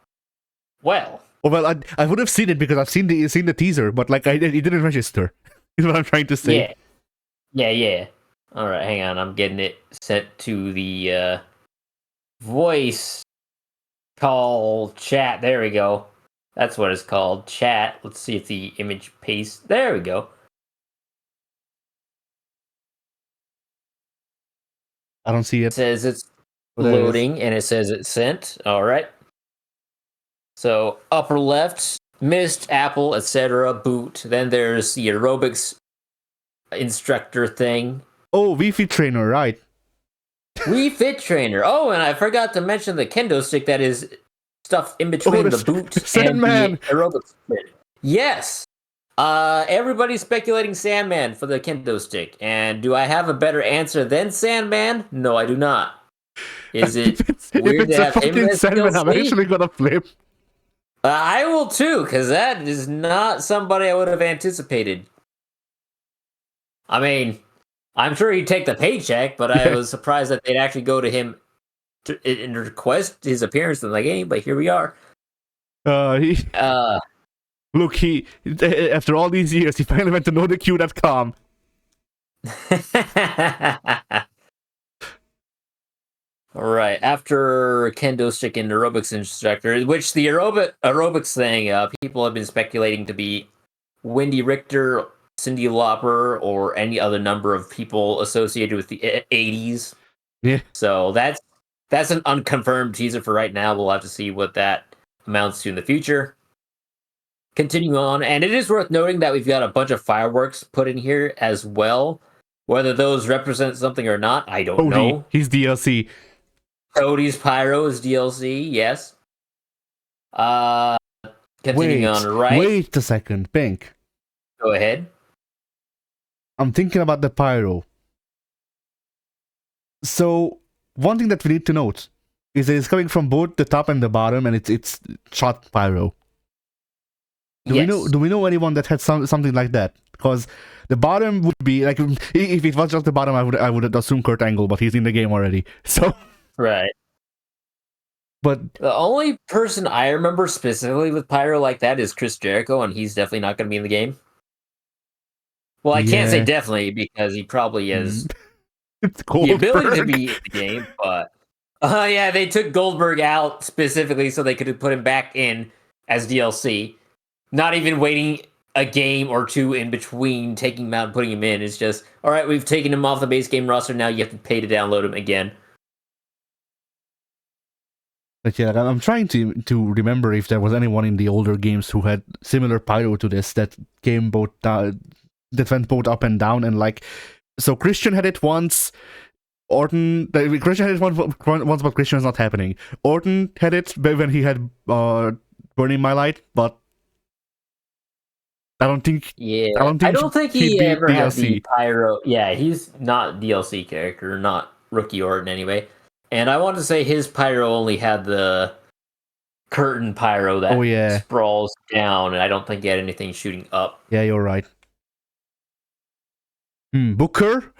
well. Oh, well, I would have seen it because I've seen the teaser, but like it didn't register. Is what I'm trying to say. Yeah. All right, hang on. I'm getting it sent to the voice call chat. There we go. That's what it's called, chat. Let's see if the image pastes. There we go. I don't see It it. says it's Oh, there it is. loading, and it says it's sent. All right. So upper left, missed, Apple, etc. Boot. Then there's the aerobics instructor thing. Oh, Wi-Fi trainer, right? Wii Fit Trainer. Oh, and I forgot to mention the kendo stick that is stuffed in between the boot and Sandman. the aerobics fit. Yes. Everybody's speculating Sandman for the kendo stick. And do I have a better answer than Sandman? No, I do not. Is it if weird it's to a have him fucking as Sandman, I'm DLC? actually gonna flip. I will too, because that is not somebody I would have anticipated. I mean, I'm sure he'd take the paycheck, but I was surprised that they'd actually go to him and request his appearance in the game. But here we are. Look, after all these years, he finally went to knowtheq.com. All right. After kendo stick and aerobics instructor, which the aerobics thing, people have been speculating to be Wendy Richter, Cyndi Lauper, or any other number of people associated with the 80s. Yeah. So that's an unconfirmed teaser for right now. We'll have to see what that amounts to in the future. Continue on, and it is worth noting that we've got a bunch of fireworks put in here as well. Whether those represent something or not, I don't know. He's DLC. Cody's Pyro is DLC, yes. Continuing on, right? Wait a second, Pink. Go ahead. I'm thinking about the pyro. So, one thing that we need to note is that it's coming from both the top and the bottom, and it's shot pyro. Do we know anyone that had something like that? Because the bottom would be like, if it was just the bottom, I would assume Kurt Angle, but he's in the game already. So right. But the only person I remember specifically with pyro like that is Chris Jericho, and he's definitely not going to be in the game. Well, I can't say definitely because he probably has the ability to be in the game, but yeah, they took Goldberg out specifically so they could put him back in as DLC. Not even waiting a game or two in between taking him out and putting him in. It's just, all right, we've taken him off the base game roster. Now you have to pay to download him again. But yeah, I'm trying to remember if there was anyone in the older games who had similar pyro to this that came both that went both up and down, and like, so Christian had it once. Christian had it once, but Christian is not happening. Orton had it when he had Burning My Light, but I don't think. Yeah, I don't think he ever had the pyro. Yeah, he's not DLC character, not Rookie Orton anyway. And I want to say his pyro only had the curtain pyro that sprawls down, and I don't think he had anything shooting up. Yeah, you're right. Booker,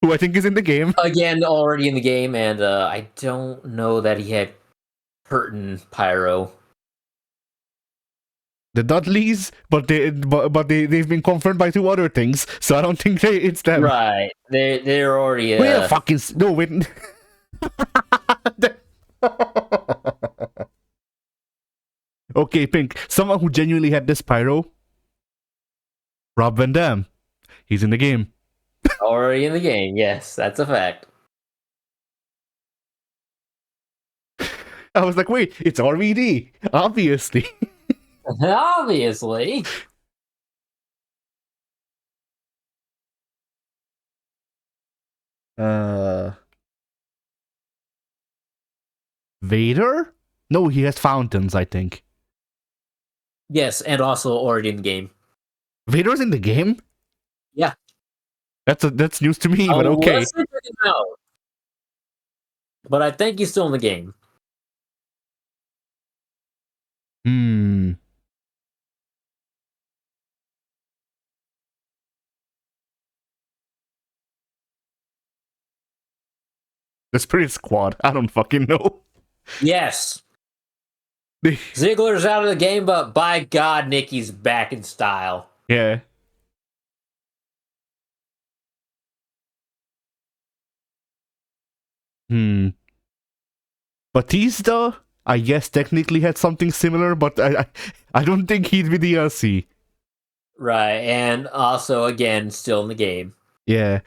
who I think is in the game. Again, already in the game, and I don't know that he had curtain pyro. The Dudleys, but they've been confirmed by two other things, so I don't think it's them. Right, they're already. We're fucking no wait. Okay, Pink. Someone who genuinely had this pyro. Rob Van Dam. He's in the game. Already in the game, yes, that's a fact. I was like, wait, it's RVD, obviously. Obviously. Vader? No, he has fountains, I think. Yes, and also already in the game. Vader's in the game? Yeah. That's news to me, but okay. but I think he's still in the game. Hmm. The Spirit Squad. I don't fucking know. Yes. Ziggler's out of the game, but by God, Nikki's back in style. Yeah. Batista, I guess technically had something similar, but I don't think he'd be DLC. Right, and also, again, still in the game. Yeah.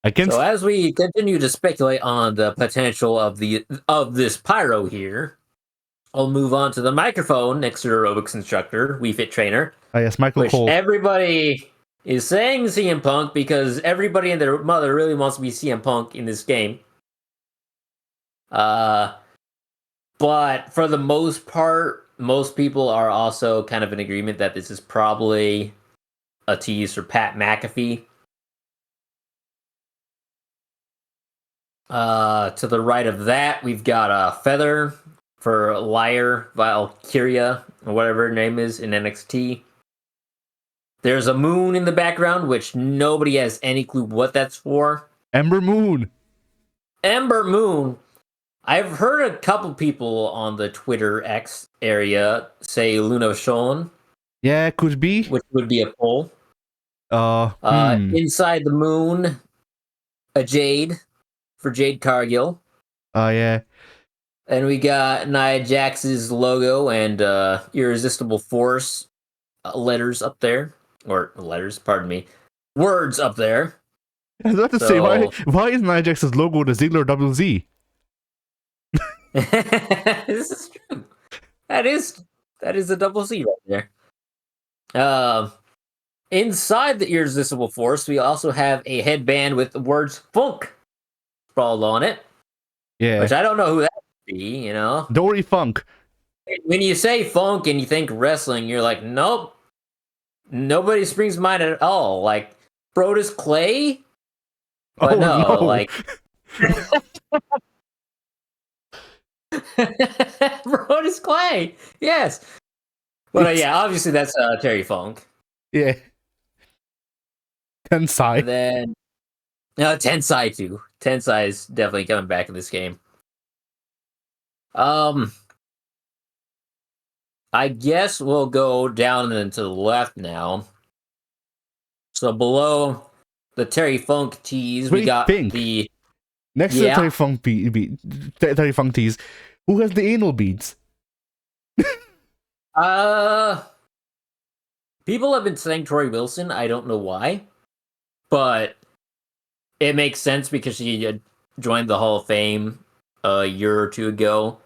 So as we continue to speculate on the potential of this pyro here, I'll move on to the microphone next to the aerobics instructor, Wii Fit trainer. Yes, Michael which Cole. Everybody is saying CM Punk because everybody and their mother really wants to be CM Punk in this game. But for the most part, most people are also kind of in agreement that this is probably a tease for Pat McAfee. To the right of that, we've got a Feather for Liar Valkyria, or whatever her name is in NXT. There's a moon in the background, which nobody has any clue what that's for. Ember Moon. Ember Moon. I've heard a couple people on the Twitter X area say Luna Sean. Yeah, could be. Which would be a poll. Inside the moon, a Jade for Jade Cargill. Oh, yeah. And we got Nia Jax's logo and Irresistible Force letters up there. Or letters, pardon me. Words up there. I was about to say, why is Nia Jax's logo the Ziggler Double Z? This is true. That is a double Z right there. Inside the Irresistible Force, we also have a headband with the words Funk sprawled on it. Yeah. Which I don't know who that would be, you know? Dory Funk. When you say funk and you think wrestling, you're like, nope. Nobody springs to mind at all. Like, Brodus Clay? But no, like... Brodus Clay! Yes! But yeah, obviously that's Terry Funk. Yeah. Tensai. And then... No, Tensai too. Tensai is definitely coming back in this game. I guess we'll go down and to the left now. So below the Terry Funk tease, we got the... Next to the Terry Funk Terry Funk tease, who has the anal beads? People have been saying Tori Wilson. I don't know why. But it makes sense because she joined the Hall of Fame a year or two ago.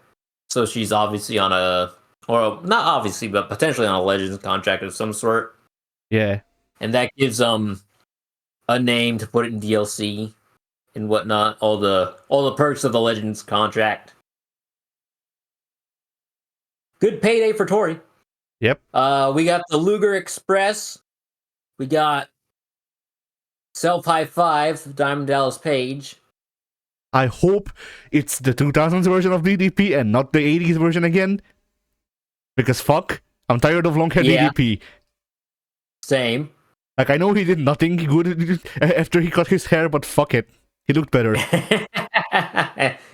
So she's obviously on a... Or not obviously, but potentially on a Legends contract of some sort. Yeah. And that gives a name to put it in DLC and whatnot. All the perks of the Legends contract. Good payday for Tori. Yep. We got the Luger Express. We got Self High Five, Diamond Dallas Page. I hope it's the 2000s version of DDP and not the 80s version again. Because fuck, I'm tired of long hair DDP. Same. Like, I know he did nothing good after he cut his hair, but fuck it. He looked better.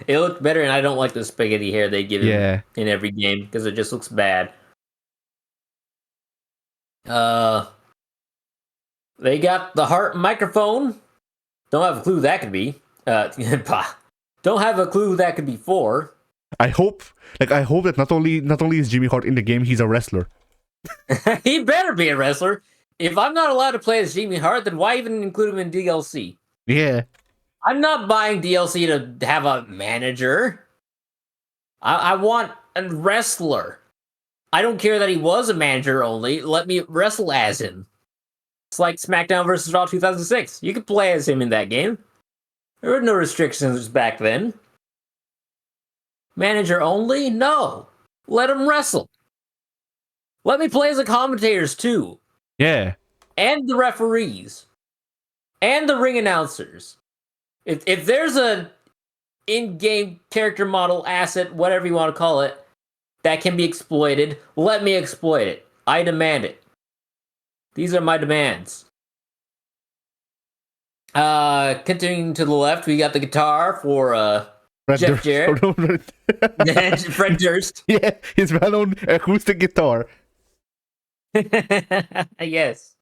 It looked better, and I don't like the spaghetti hair they give him in every game, because it just looks bad. They got the Heart microphone. Don't have a clue who that could be. Don't have a clue who that could be for. I hope that not only is Jimmy Hart in the game, he's a wrestler. He better be a wrestler. If I'm not allowed to play as Jimmy Hart, then why even include him in DLC? Yeah. I'm not buying DLC to have a manager. I want a wrestler. I don't care that he was a manager only. Let me wrestle as him. It's like SmackDown vs. Raw 2006. You could play as him in that game. There were no restrictions back then. Manager only? No. Let him wrestle. Let me play as the commentators too. Yeah. And the referees. And the ring announcers. If there's a in-game character model asset, whatever you want to call it, that can be exploited, let me exploit it. I demand it. These are my demands. Continuing to the left, we got the guitar for Jeff Jarrett. Fred Durst. Yeah, his well-known acoustic guitar. Yes.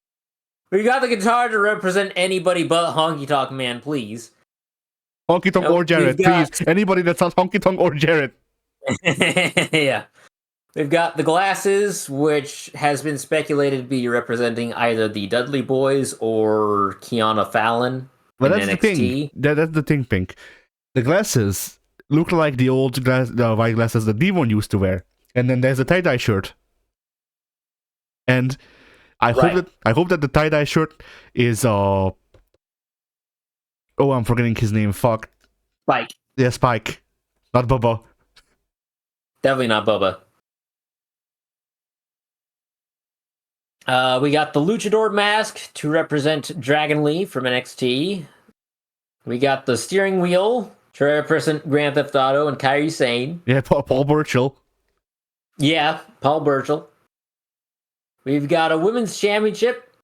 We got the guitar to represent anybody but Honky Tonk Man, please. Honky Tonk or Jarrett, please. Anybody that's not Honky Tonk or Jarrett. Yeah. We've got the glasses, which has been speculated to be representing either the Dudley Boys or Kiana Fallon. But that's NXT. The thing. That's the thing, Pink. The glasses look like the old white glasses that Devon used to wear. And then there's a tie-dye shirt. And I hope that the tie-dye shirt is oh, I'm forgetting his name. Fuck. Spike. Yeah, Spike. Not Bubba. Definitely not Bubba. We got the Luchador mask to represent Dragon Lee from NXT. We got the steering wheel to represent Grand Theft Auto and Kairi Sane. Yeah, Paul Burchill. Yeah, Paul Burchill. We've got a women's championship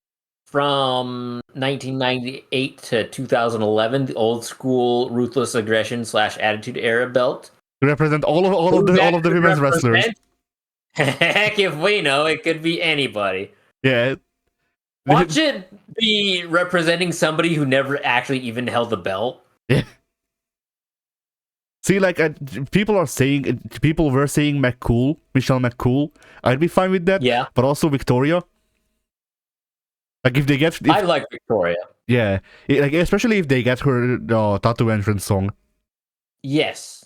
from 1998 to 2011, the old school ruthless aggression / attitude era belt. To represent all of the women's wrestlers. Heck, if we know, it could be anybody. Yeah. Watch it be representing somebody who never actually even held the belt. Yeah. See, like, people were saying Michelle McCool. I'd be fine with that. Yeah. But also Victoria. Like, I like Victoria. Yeah. Like, especially if they get her tattoo entrance song. Yes.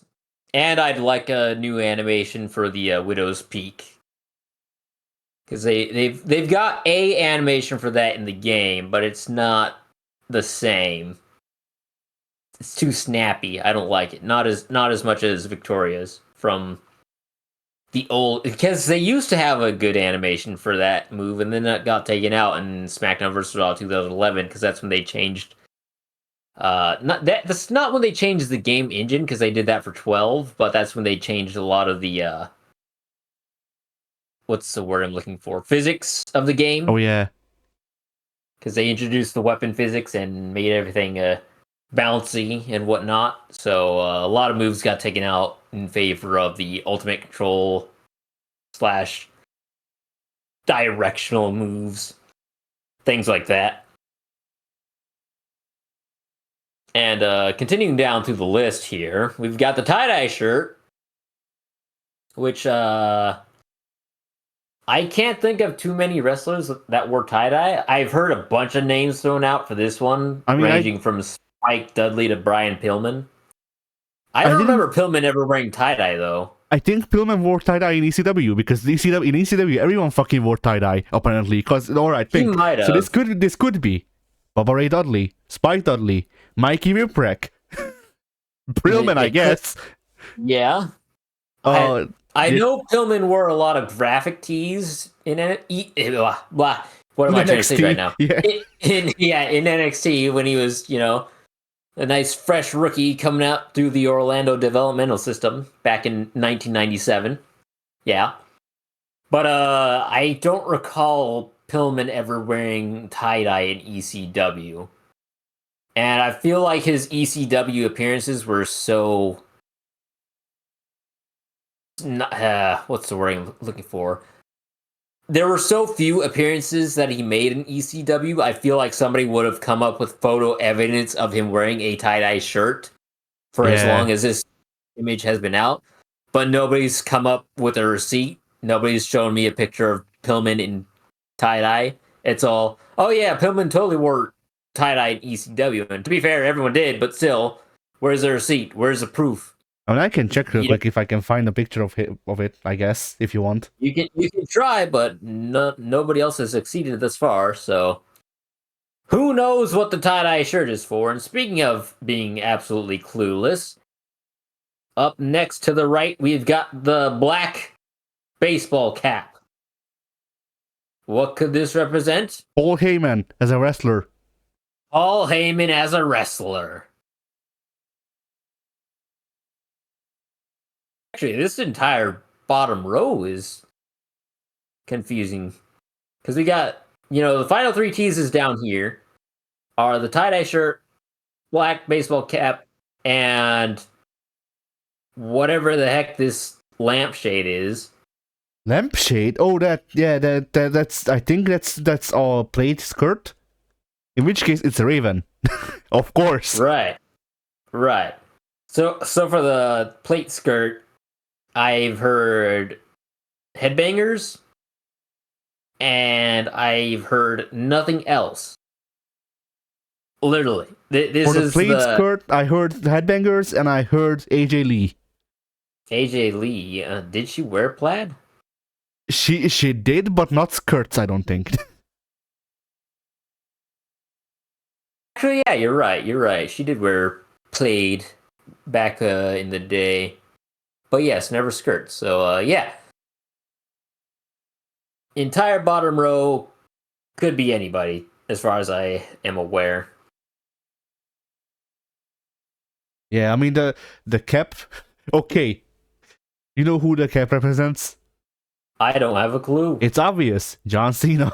And I'd like a new animation for the Widow's Peak. Because they've got a animation for that in the game, but it's not the same. It's too snappy. I don't like it. Not as much as Victoria's from the old, because they used to have a good animation for that move, and then that got taken out in SmackDown vs. Raw 2011 because that's when they changed. That's not when they changed the game engine, because they did that for 12, but that's when they changed a lot of the what's the word I'm looking for? Physics of the game. Oh yeah, because they introduced the weapon physics and made everything bouncy and whatnot. So a lot of moves got taken out in favor of the ultimate control / directional moves, things like that. And continuing down through the list here, we've got the tie-dye shirt, which I can't think of too many wrestlers that wore tie-dye. I've heard a bunch of names thrown out for this one, ranging from Spike Dudley to Brian Pillman. I don't remember Pillman ever wearing tie-dye, though. I think Pillman wore tie-dye in ECW, because in ECW, everyone fucking wore tie-dye, apparently. Because, alright, Pink. So this could be Bubba Ray Dudley, Spike Dudley, Mikey Whipwreck, Pillman, I guess. Yeah. I know Pillman wore a lot of graphic tees in it. What am I trying to say right now? Yeah. In NXT, when he was, a nice fresh rookie coming out through the Orlando developmental system back in 1997. Yeah. But I don't recall Pillman ever wearing tie-dye in ECW. And I feel like his ECW appearances were so... what's the word I'm looking for? There were so few appearances that he made in ECW, I feel like somebody would have come up with photo evidence of him wearing a tie-dye shirt for as long as this image has been out. But nobody's come up with a receipt. Nobody's shown me a picture of Pillman in tie-dye. It's all, oh yeah, Pillman totally wore tie-dye in ECW. And to be fair, everyone did, but still, where's the receipt? Where's the proof? I mean, I can check real quick if I can find a picture of it, I guess, if you want. You can try, but nobody else has succeeded thus far, so... Who knows what the tie-dye shirt is for? And speaking of being absolutely clueless, up next to the right, we've got the black baseball cap. What could this represent? Paul Heyman as a wrestler. Paul Heyman as a wrestler. Actually, this entire bottom row is confusing because we got, the final three teases down here are the tie-dye shirt, black baseball cap, and whatever the heck this lampshade is. Lampshade? Oh, that's. I think that's our plaid skirt. In which case, it's a raven, of course. Right. So for the plate skirt, I've heard headbangers, and I've heard nothing else. Literally, this For the is plaid the skirt, I heard headbangers, and I heard AJ Lee. AJ Lee. Did she wear plaid? She did, but not skirts, I don't think. Actually, yeah, you're right. She did wear plaid back in the day, but yes, never skirts. So yeah, entire bottom row could be anybody, as far as I am aware. Yeah, I mean the cap. Okay, you know who the cap represents? I don't have a clue. It's obvious, John Cena.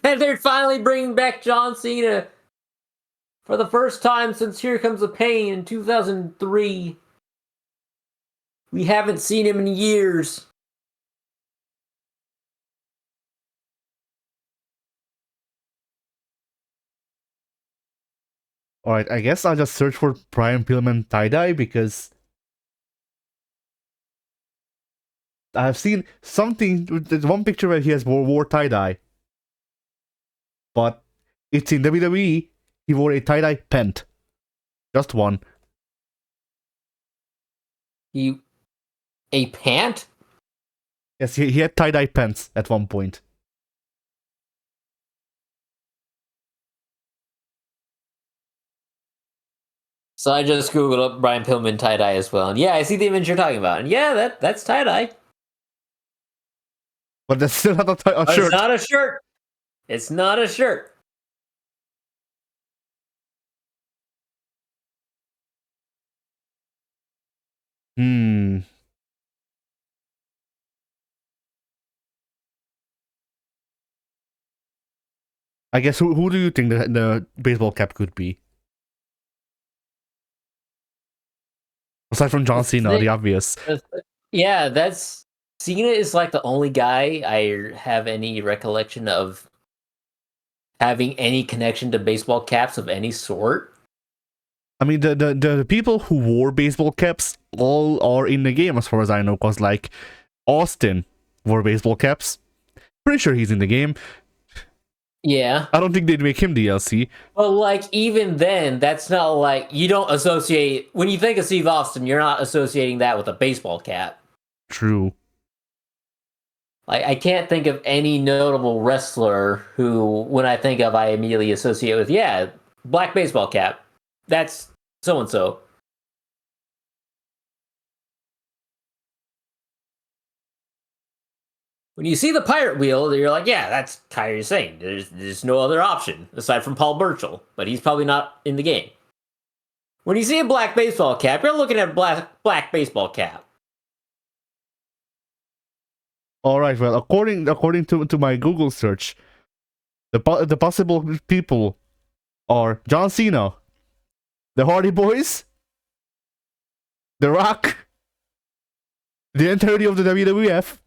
They're finally bringing back John Cena for the first time since Here Comes the Pain in 2003. We haven't seen him in years. Alright, I guess I'll just search for Brian Pillman tie-dye because I've seen something. There's one picture where he has wore tie-dye. But it's in WWE, he wore a tie-dye pant. Just one. A pant? Yes, he had tie-dye pants at one point. So I just googled up Brian Pillman tie-dye as well. And yeah, I see the image you're talking about. And yeah, that's tie-dye. But that's still not a shirt. It's not a shirt. It's not a shirt. I guess who do you think the baseball cap could be? Aside from John Cena, the obvious. Yeah, that's Cena is like the only guy I have any recollection of having any connection to baseball caps of any sort. I mean, the people who wore baseball caps all are in the game as far as I know, because like Austin wore baseball caps. Pretty sure he's in the game. Yeah. I don't think they'd make him DLC. But like even then, that's not like you don't associate when you think of Steve Austin, you're not associating that with a baseball cap. True. Like I can't think of any notable wrestler who, when I think of, I immediately associate with, yeah, black baseball cap. That's so and so. When you see the pirate wheel, you're like, yeah, that's Kyrie Sane. There's no other option aside from Paul Burchill, but he's probably not in the game. When you see a black baseball cap, you're looking at a black baseball cap. All right. Well, according to my Google search, the possible people are John Cena, the Hardy Boys, The Rock, the entirety of the WWF,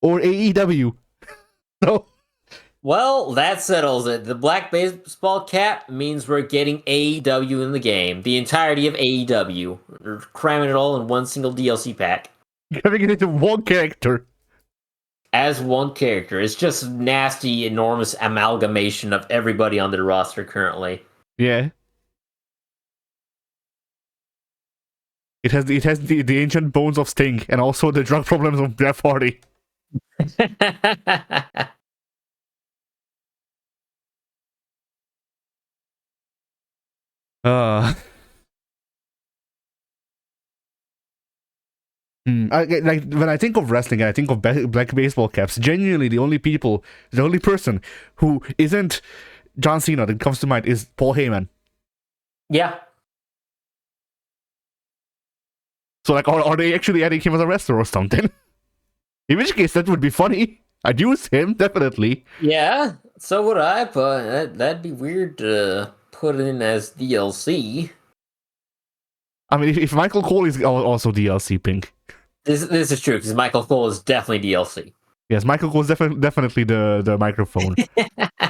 or AEW. No. Well, that settles it. The black baseball cap means we're getting AEW in the game. The entirety of AEW. We're cramming it all in one single DLC pack. Having it into one character. As one character. It's just nasty, enormous amalgamation of everybody on the roster currently. Yeah. It has the ancient bones of Sting and also the drug problems of Jeff Hardy. Like when I think of wrestling, I think of black baseball caps. Genuinely, the only person who isn't John Cena that comes to mind is Paul Heyman. Yeah. So like, are they actually adding him as a wrestler or something? In which case, that would be funny. I'd use him definitely. Yeah, so would I, but that'd be weird to put in as DLC. I mean, if Michael Cole is also DLC, Pink. This is true because Michael Cole is definitely DLC. Yes, Michael Cole is definitely the microphone.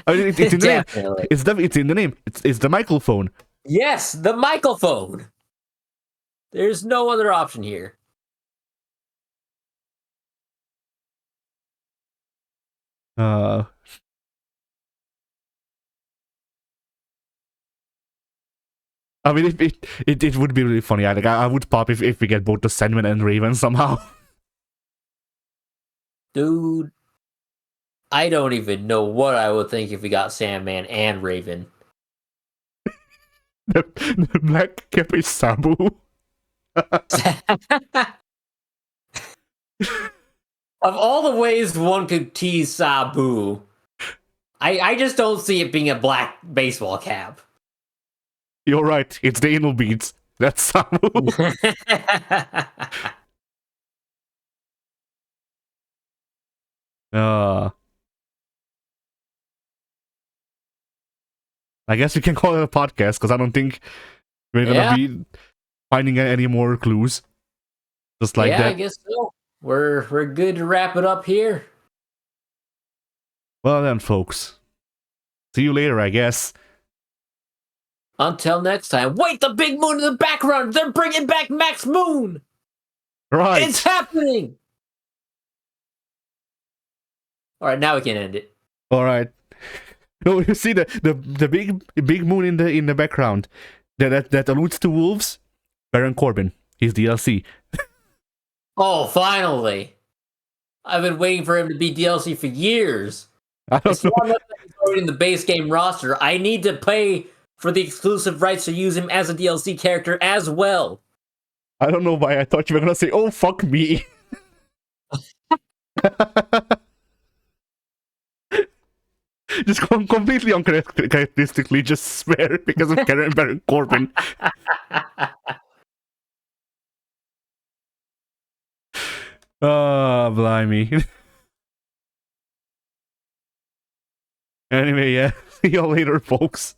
I mean, it's in the name. Definitely. It's in the name. It's the microphone. Yes, the microphone. There's no other option here. I mean, it would be really funny. I would pop if we get both the Sandman and Raven somehow. Dude, I don't even know what I would think if we got Sandman and Raven. the Black Cape is Sabu. Of all the ways one could tease Sabu, I just don't see it being a black baseball cap. You're right. It's the anal beads. That's Sabu. I guess we can call it a podcast because I don't think we're gonna be finding any more clues. Just like that. I guess so. We're good to wrap it up here. Well then, folks. See you later, I guess. Until next time. Wait, the big moon in the background! They're bringing back Max Moon! Right. It's happening! Alright, now we can end it. Alright. No, you see the big moon in the background. That alludes to wolves? Baron Corbin. He's DLC. Oh, finally! I've been waiting for him to be DLC for years. I don't know. He's already in the base game roster. I need to pay for the exclusive rights to use him as a DLC character as well. I don't know why I thought you were gonna say, "Oh fuck me." Just completely uncharacteristically just swear because of Baron Corbin. Blimey. Anyway, yeah. See y'all later, folks.